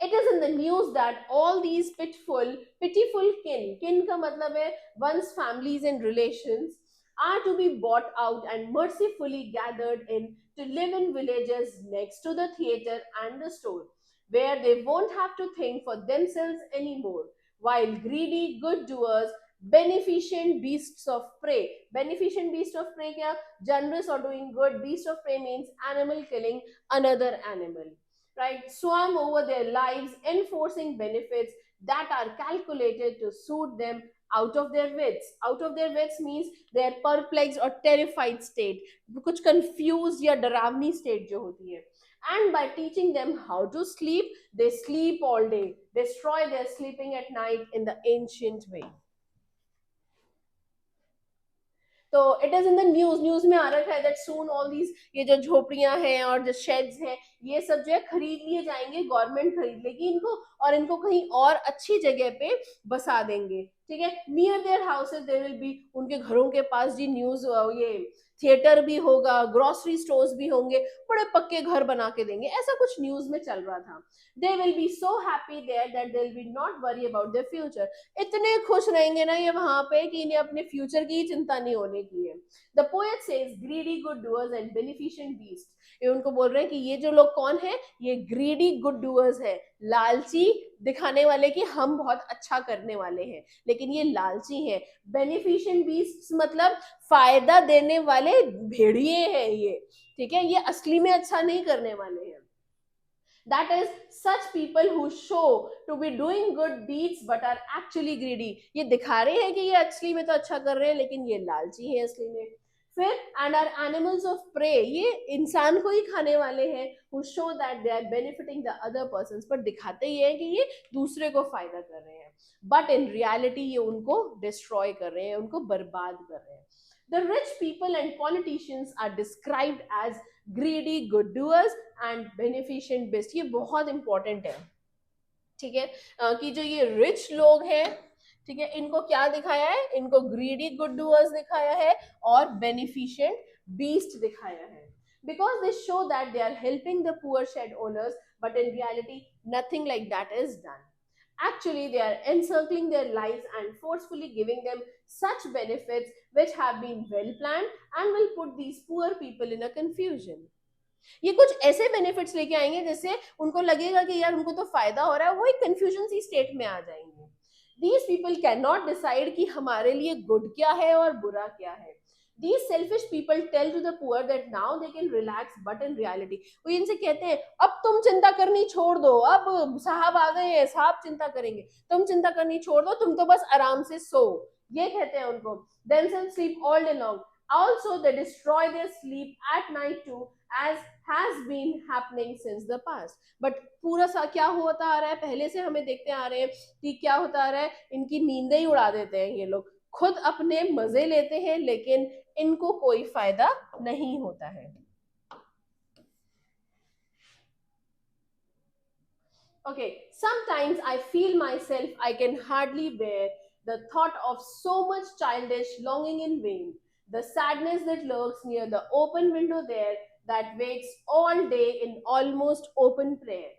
It is in the news that all these pitiful kin का मतलब है one's families and relations are to be bought out and mercifully gathered in to live in villages next to the theater and the store, where they won't have to think for themselves anymore, while greedy good doers, beneficent beasts of prey. Beneficent beast of prey क्या? Generous or doing good. Beast of prey means animal killing another animal, right? Swarm over their lives, enforcing benefits that are calculated to suit them out of their wits. Out of their wits means their perplexed or terrified state, कुछ confused या डरावनी state जो होती है. And by teaching them how to sleep, they sleep all day, destroy their sleeping at night in the ancient way. तो it is in the news में आ रखा है दैट सून ऑल दीज ये जो झोपड़ियां हैं और जो शेड्स हैं ये सब जो है खरीद लिए जाएंगे, गवर्नमेंट खरीद लेगी इनको और इनको कहीं और अच्छी जगह पे बसा देंगे. ठीक है, near their houses there will be, उनके घरों के पास जी न्यूज ये थिएटर भी होगा, ग्रोसरी स्टोर्स भी होंगे, बड़े पक्के घर बना के देंगे, ऐसा कुछ न्यूज में चल रहा था. They will be so happy there that they will be not worry about their future. इतने खुश रहेंगे ना ये वहां पे कि इन्हें अपने फ्यूचर की चिंता नहीं होने की है. The poet says greedy good doers and beneficent beast. ये उनको बोल रहे हैं कि ये जो लोग कौन है, ये ग्रीडी गुड डूअर्स है, लालची दिखाने वाले कि हम बहुत अच्छा करने वाले हैं लेकिन ये लालची हैं. बेनिफिशिएंट बीस्ट मतलब फायदा देने वाले भेड़िए हैं ये. ठीक है, ये असली में अच्छा नहीं करने वाले हैं. That is such people who show to be doing good deeds but are actually greedy. ये दिखा रहे हैं कि ये असली में तो अच्छा कर रहे हैं लेकिन ये लालची हैं असली में. फिर and are animals of prey, ये इंसान को ही खाने वाले हैं, who show that they are benefiting the other persons, पर दिखाते ये हैं कि ये दूसरे को फायदा कर रहे हैं, but in reality ये उनको destroy कर रहे हैं, उनको बर्बाद कर रहे हैं. The rich people and politicians are described as greedy good doers and beneficent beast. ये बहुत इंपॉर्टेंट है. ठीक है, कि जो ये रिच लोग हैं, ठीक है, इनको क्या दिखाया है, इनको ग्रीडी गुड डूअर्स दिखाया है और बेनिफिशिएंट बीस्ट दिखाया है. Because they show that they are helping the poor shed owners, but in reality nothing like that is done. Actually they are encircling their lives and forcefully giving them such benefits which have been well planned and will put these poor people in a confusion. ये कुछ ऐसे benefits लेके आएंगे जिससे उनको लगेगा कि यार उनको तो फायदा हो रहा है, वो एक कंफ्यूजन सी स्टेट में आ जाएंगे. These people cannot decide कि हमारे लिए गुड क्या है और बुरा क्या है. These selfish people tell to the poor that now they can relax, but in reality वो इनसे कहते हैं अब तुम चिंता करनी छोड़ दो, अब साहब आ गए हैं, साहब चिंता करेंगे, तुम चिंता करनी छोड़ दो, तुम तो बस आराम से सो, ये कहते हैं उनको. Themselves sleep all day long. Also they destroy their sleep at night too, as has been happening since the past. But पूरा सा क्या होता आ रहा है, पहले से हमें देखते आ रहे हैं कि क्या होता आ रहा है, इनकी नींदें ही उड़ा देते हैं ये लोग, खुद अपने मजे लेते हैं लेकिन इनको कोई फायदा नहीं होता है. Okay, sometimes I feel myself I can hardly bear the thought of so much childish longing in vain, the sadness that lurks near the open window there that waits all day in almost open prayer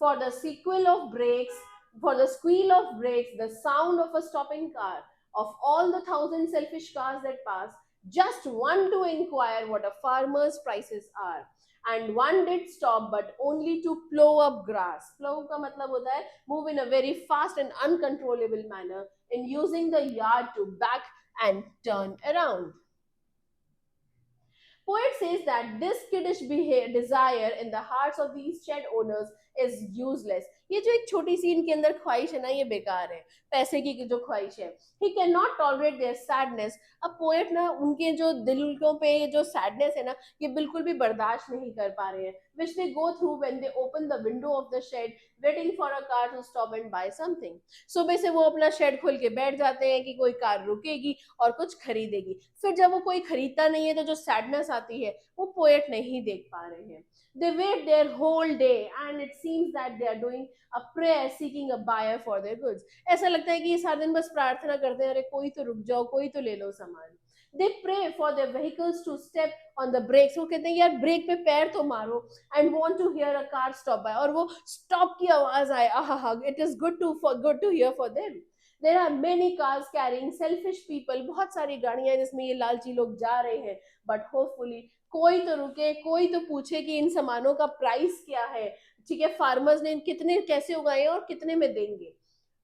for the sequel of breaks for the squeal of brakes, the sound of a stopping car, of all the thousand selfish cars that pass, just one to inquire what a farmer's prices are. And one did stop, but only to plow up grass. Plow का मतलब होता है move in a very fast and uncontrollable manner in using the yard to back and turn around. Poet says that this kiddish desire in the hearts of these shed owners is useless. ये जो एक छोटी सी इनके अंदर ख्वाहिश है ना, ये बेकार है, पैसे की जो ख्वाहिश है. He cannot tolerate their sadness. अब पोएट ना उनके जो दिलों पे ये जो सैडनेस है ना, ये बिल्कुल भी बर्दाश्त नहीं कर पा रहे हैं. Which they go through when they open the window of the shed, waiting for a car to stop and buy something. सुबह से वो अपना शेड खोल के बैठ जाते हैं कि कोई कार रुकेगी और कुछ खरीदेगी. फिर जब वो कोई खरीदता नहीं है तो जो सैडनेस आती है वो पोएट नहीं देख पा रहे हैं. They wait their whole day and it seems that they are doing a prayer seeking a buyer for their goods. ऐसा लगता है कि ये सारा दिन बस प्रार्थना करते हैं, अरे कोई तो रुक जाओ, कोई तो ले लो सामान. They pray for their vehicles to step on the brakes. वो कहते हैं यार ब्रेक पे पैर तो मारो, and want to hear a car stop by, और वो stop की आवाज आए. आहा, it is good to hear for them. There are many cars carrying selfish people. बहुत सारी गाड़ियां जिसमें ये लालची लोग जा रहे हैं. But hopefully कोई तो रुके, कोई तो पूछे कि इन सामानों का प्राइस क्या है. ठीक है, फार्मर्स ने कितने कैसे उगाए और कितने में देंगे.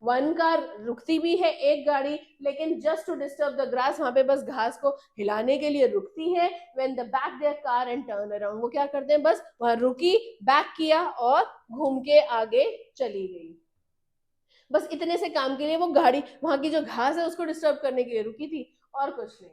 वन कार रुकती भी है, एक गाड़ी, लेकिन just to disturb the grass, वहां पे बस घास को हिलाने के लिए रुकती है. When the back their car and turn around, वो क्या करते हैं, बस वहां रुकी, बैक किया और घूम के आगे चली गई. बस इतने से काम के लिए वो गाड़ी वहां की जो घास है उसको डिस्टर्ब करने के लिए रुकी थी, और कुछ नहीं.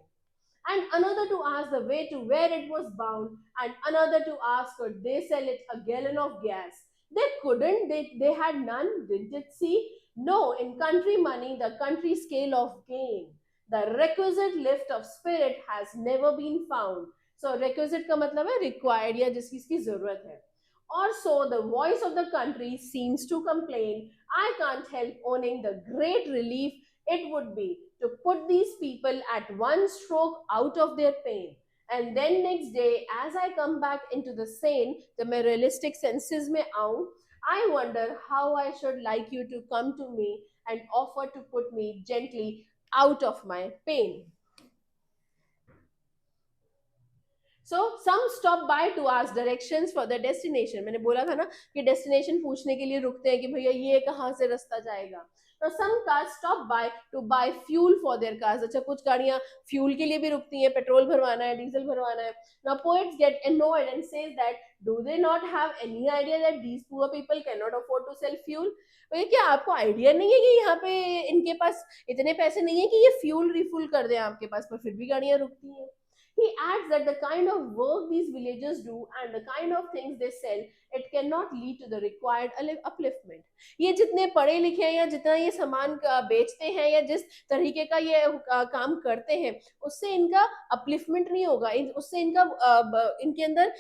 And another to ask the way to where it was bound, and another to ask could they sell it a gallon of gas. They couldn't, they had none, didn't it see? No, in country money, the country scale of gain, the requisite lift of spirit has never been found. So requisite का मतलब है required या जिस चीज की जरूरत है. Or so the voice of the country seems to complain. I can't help owning the great relief it would be to put these people at one stroke out of their pain. And then next day, as I come back into the sane, जब मैं realistic senses में आऊं, I wonder how I should like you to come to me and offer to put me gently out of my pain. So some stop by to ask directions for the destination. मैंने बोला था ना कि destination पूछने के लिए रुकते हैं कि भैया ये कहाँ से रास्ता जाएगा. Now some cars stop by to buy fuel for their cars. अच्छा, कुछ गाड़ियाँ fuel के लिए भी रुकती हैं, पेट्रोल भरवाना है, डीजल भरवाना है. Now poets get annoyed and says that do they not have any idea that these poor people cannot afford to sell fuel? भैया क्या आपको आइडिया नहीं है कि यहाँ पे इनके पास इतने पैसे नहीं है कि ये फ्यूल रिफुल कर दें आपके पास, पर फिर भी गाड़ियाँ रुकती हैं. He adds that the kind of work these villagers do and the kind of things they sell, it cannot lead to the required upliftment. ये जितने पढ़े लिखे हैं या जितना ये सामान बेचते हैं या जिस तरीके का ये काम करते हैं, उससे इनका अपलिफ्टमेंट नहीं होगा, उससे इनके अंदर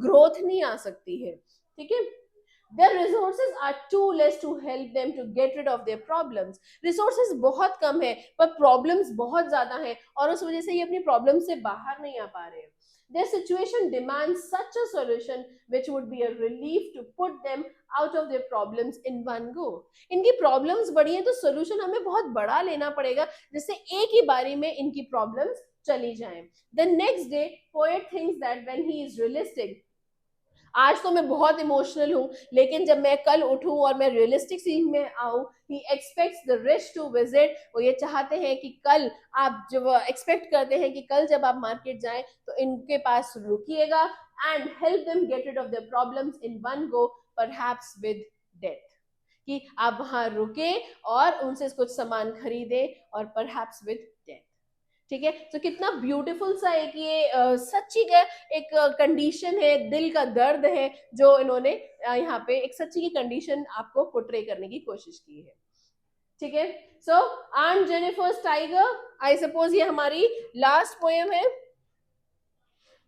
ग्रोथ नहीं आ सकती है. ठीक है. Their resources are too less to help them to get rid of their problems. Resources बहुत कम है पर problems बहुत ज्यादा हैं और उस वजह से ये अपनी problems से बाहर नहीं आ पा रहे हैं. Their situation demands such a solution which would be a relief to put them out of their problems in one go. इनकी problems बड़ी हैं तो solution हमें बहुत बड़ा लेना पड़ेगा जिससे एक ही बारी में इनकी problems चली जाएं. The next day, poet thinks that when he is realistic, आज तो मैं बहुत इमोशनल हूँ, लेकिन जब मैं कल उठूं और मैं रियलिस्टिक सीन में आऊं, he expects the rich to visit. वो ये चाहते हैं कि कल आप जब एक्सपेक्ट करते हैं कि कल जब आप मार्केट जाएं तो इनके पास रुकिएगा and help them get rid of their problems in one go, perhaps with death. कि आप वहां रुके और उनसे कुछ सामान खरीदे और परहैप्स विद डेथ. ठीक है. तो कितना ब्यूटीफुल सा एक ये सच्ची का एक कंडीशन है, दिल का दर्द है जो इन्होंने यहाँ पे एक सच्ची की कंडीशन आपको पोर्ट्रे करने की कोशिश की है. ठीक है. So on Jennifer's tiger, I suppose ये हमारी लास्ट पोएम है.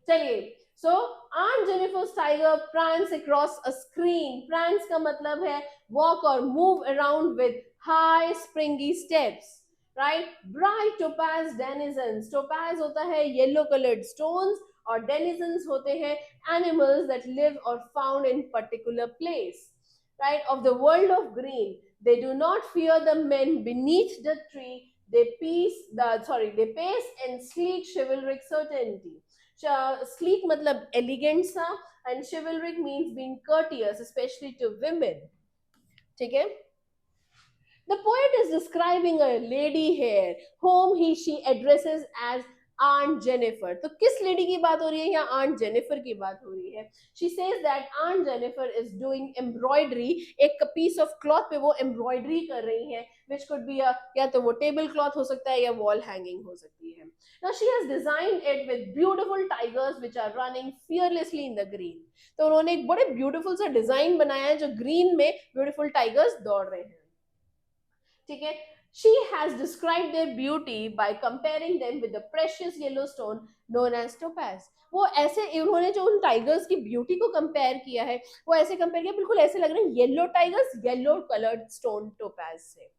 चलिए. So on Jennifer's tiger prance across a screen. prance का मतलब है वॉक और move around with high springy steps. Right. Bright topaz denizens. Topaz होता है येलो कलर्ड स्टोन्स और डेनिजन्स होते हैं एनिमल्स दैट लिव और found in particular place. Right. Of the world of green, They do not fear the men beneath the tree. They pace in sleek chivalric certainty. Sleek matlab elegant सा, and chivalric means being courteous, especially to women. ठीक है? The poet is describing a lady here whom she addresses as Aunt Jennifer. तो किस lady की बात हो रही है यहाँ? Aunt Jennifer की बात हो रही है. She says that Aunt Jennifer is doing embroidery. एक piece of cloth पे वो embroidery कर रही है, which could be या तो वो table cloth हो सकता है या wall hanging हो सकती है. Now she has designed it with beautiful tigers which are running fearlessly in the green. तो उन्होंने एक बड़े beautiful सा design बनाया है जो green में beautiful tigers दौड़ रहे हैं. ठीक है? She has described their beauty by comparing them with the precious yellow stone known as topaz. वो ऐसे उन्होंने जो उन टाइगर्स की ब्यूटी को कंपेयर किया है, वो ऐसे कंपेयर किया, बिल्कुल ऐसे लग रहे हैं yellow tigers yellow coloured stone topaz से.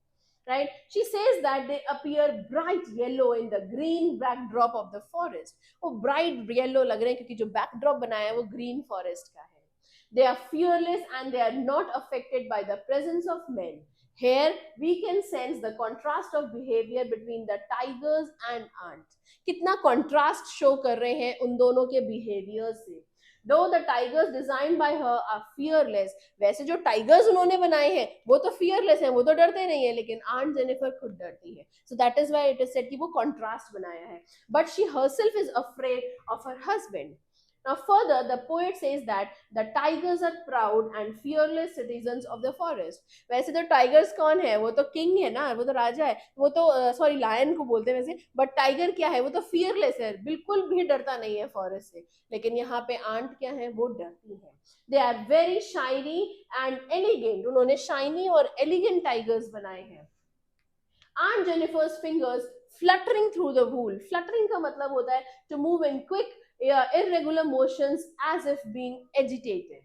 Right? She says that they appear bright yellow in the green backdrop of the forest. वो bright yellow लग रहे हैं क्योंकि जो backdrop बनाया है वो green forest का है. They are fearless and they are not affected by the presence of men. Here we can sense the contrast of behavior between the tigers and ants. कितना contrast show कर रहे हैं उन दोनों के behavior से. Though the tigers designed by her are fearless, वैसे जो tigers उन्होंने बनाए हैं वो तो fearless हैं, वो तो डरते नहीं है, लेकिन Aunt Jennifer खुद डरती है. So that is why it is said कि वो contrast बनाया है. But she herself is afraid of her husband. Now further, the poet says that the tigers are proud and fearless citizens of the forest. वैसे तो tigers कौन है? वो तो किंग है ना, वो तो राजा है, वो तो सॉरी लायन को बोलते हैं वैसे, बट टाइगर क्या है? वो तो फियरलेस है, बिल्कुल भी डरता नहीं है फॉरेस्ट से. लेकिन यहाँ पे आंट क्या है? वो डरती है. They are very shiny and elegant. उन्होंने शाइनी और एलिगेंट टाइगर्स बनाए हैं. Aunt Jennifer's fingers fluttering through the wool. Fluttering का मतलब होता है to move in quick, irregular motions as if being agitated.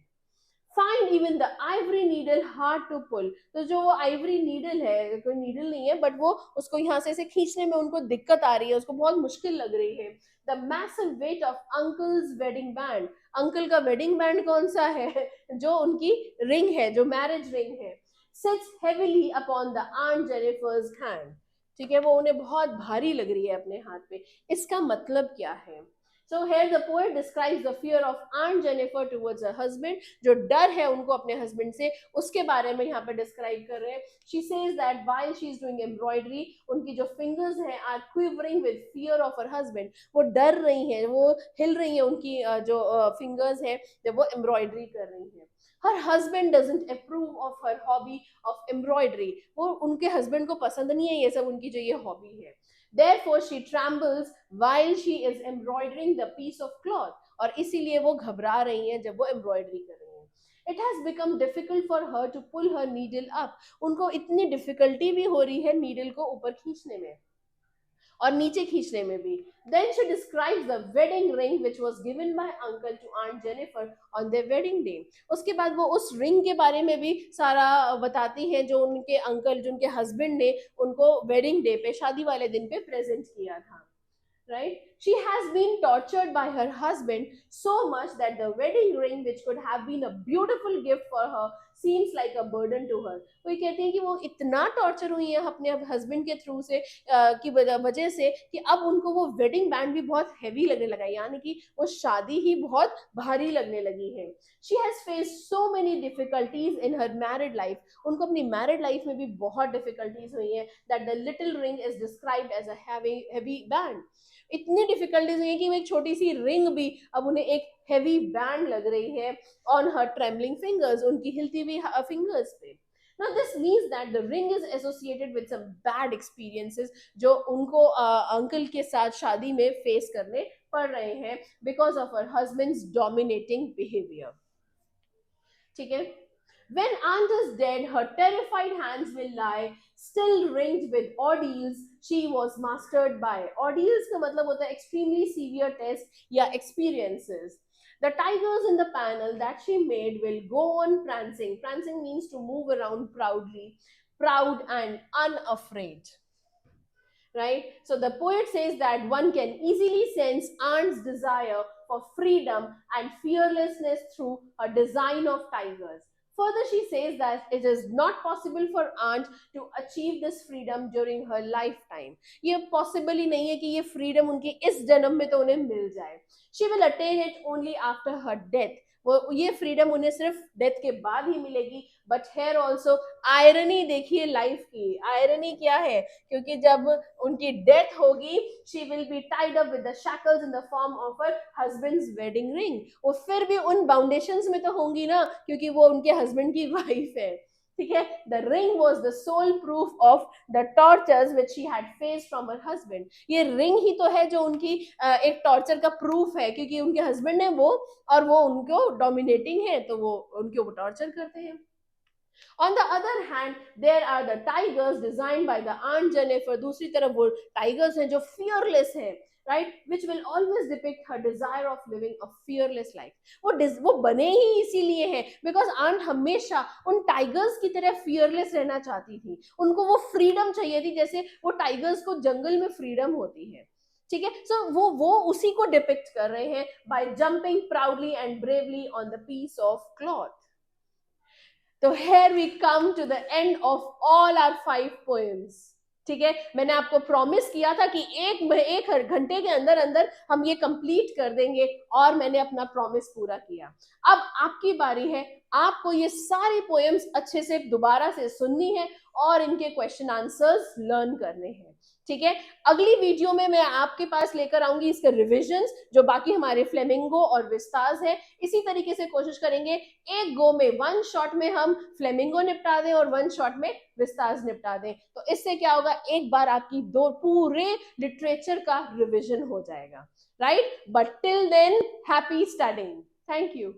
Find even the ivory needle hard to pull. तो जो वो ivory needle है, कोई needle नहीं है, but वो उसको यहाँ से ऐसे खींचने में उनको दिक्कत आ रही है, उसको बहुत मुश्किल लग रही है. The massive weight of uncle's wedding band. Uncle का wedding band कौन सा है? जो उनकी ring है, जो marriage ring है, sits heavily upon the Aunt Jennifer's hand. ठीक है? वो उन्हें बहुत भारी लग रही है अपने हाथ पे. इसका मतलब क्या है? So here the poet describes the fear of Aunt Jennifer towards her husband. जो डर है उनको अपने husband से, उसके बारे में यहाँ पे describe कर रहे हैं. She says that while she is doing embroidery, उनकी जो fingers हैं are quivering with fear of her husband. वो डर रही हैं, वो हिल रही हैं, उनकी जो fingers हैं जब वो embroidery कर रही हैं. Her husband doesn't approve of her hobby of embroidery. वो उनके husband को पसंद नहीं है ये सब, उनकी जो ये hobby है. Therefore she trembles while she is embroidering the piece of cloth. और इसीलिए वो घबरा रही हैं जब वो embroidery कर रही हैं. It has become difficult for her to pull her needle up. उनको इतनी difficulty भी हो रही है needle को ऊपर खींचने में और नीचे खींचने में भी. Then she describes the wedding ring which was given by uncle to Aunt Jennifer on their wedding day. उसके बाद वो उस रिंग के बारे में भी सारा बताती हैं जो उनके अंकल, जो उनके हस्बैंड ने उनको वेडिंग डे पे, शादी वाले दिन पे प्रेजेंट किया था. Right? She has been tortured by her husband so much that the wedding ring, which could have been a beautiful gift for her, seems like a burden to her. वो ये कहती हैं कि वो इतना टॉर्चर हुई है अपने हस्बैंड के थ्रू से की वजह से कि अब उनको वो वेडिंग बैंड भी बहुत हैवी लगने लगा है, यानी कि वो शादी ही बहुत भारी लगने लगी है. She has faced so many difficulties in her married life. उनको अपनी married life में भी बहुत difficulties हुई हैं, that the little ring is described as a heavy band. इतनी डिफिकल्टीज हुई कि वो एक छोटी सी रिंग भी अब उन्हें एक हेवी बैंड लग रही है ऑन हर ट्रेम्बलिंग फिंगर्स, उनकी हिलती हुई फिंगर्स पे. Now this means that the ring is associated with some bad experiences जो उनको अंकल के साथ शादी में फेस करने पड़ रहे हैं because of her husband's dominating behavior. ठीक है? When aunt is dead, her terrified hands will lie still ringed with ordeals she was mastered by. Ordeals का मतलब होता है extremely severe test या experiences. The tigers in the panel that she made will go on prancing. Prancing means to move around proudly, proud and unafraid. Right? So the poet says that one can easily sense aunt's desire for freedom and fearlessness through her design of tigers. Further, she says that it is not possible for aunt to achieve this freedom during her lifetime. ये possible ही नहीं है कि ये freedom उनकी इस जन्म में तो उन्हें मिल जाए. She will attain it only after her death. वो ये फ्रीडम उन्हें सिर्फ डेथ के बाद ही मिलेगी. बट हेयर ऑल्सो आयरनी देखिए लाइफ की. आयरनी क्या है? क्योंकि जब उनकी डेथ होगी, she will be tied up with the shackles in the form of her husband's wedding ring. वो फिर भी उन बाउंडेशंस में तो होंगी ना, क्योंकि वो उनके हस्बैंड की वाइफ है. ठीक है. The ring was the sole proof of the tortures which she had faced from her husband. ये रिंग ही तो है जो उनकी एक टॉर्चर का प्रूफ है, क्योंकि उनके हस्बैंड है वो, और वो उनको डोमिनेटिंग है, तो वो उनके ऊपर टॉर्चर करते हैं. On the other hand, there are the tigers designed by the Aunt Jennifer. दूसरी तरफ वो tigers हैं जो fearless हैं, right? Which will always depict her desire of living a fearless life. वो बने ही इसीलिए हैं because Aunt हमेशा उन tigers की तरह fearless रहना चाहती थी. उनको वो freedom चाहिए थी, जैसे वो tigers को जंगल में freedom होती है. ठीक है. सो वो उसी को डिपिक्ट कर रहे हैं by jumping proudly and bravely on the piece of cloth. तो here we come to the end of all our 5 poems. ठीक है. मैंने आपको प्रॉमिस किया था कि एक घंटे के अंदर अंदर हम ये कंप्लीट कर देंगे, और मैंने अपना प्रॉमिस पूरा किया. अब आपकी बारी है. आपको ये सारी पोएम्स अच्छे से दोबारा से सुननी है और इनके क्वेश्चन आंसर्स लर्न करने हैं. ठीक है. अगली वीडियो में मैं आपके पास लेकर आऊंगी इसके रिविजन्स, जो बाकी हमारे फ्लेमिंगो और विस्ताज है. इसी तरीके से कोशिश करेंगे एक गो में, वन शॉट में हम फ्लेमिंगो निपटा दें और वन शॉट में विस्ताज निपटा दें. तो इससे क्या होगा, एक बार आपकी दो पूरे लिटरेचर का रिविजन हो जाएगा. Right. But till then, happy studying. Thank you.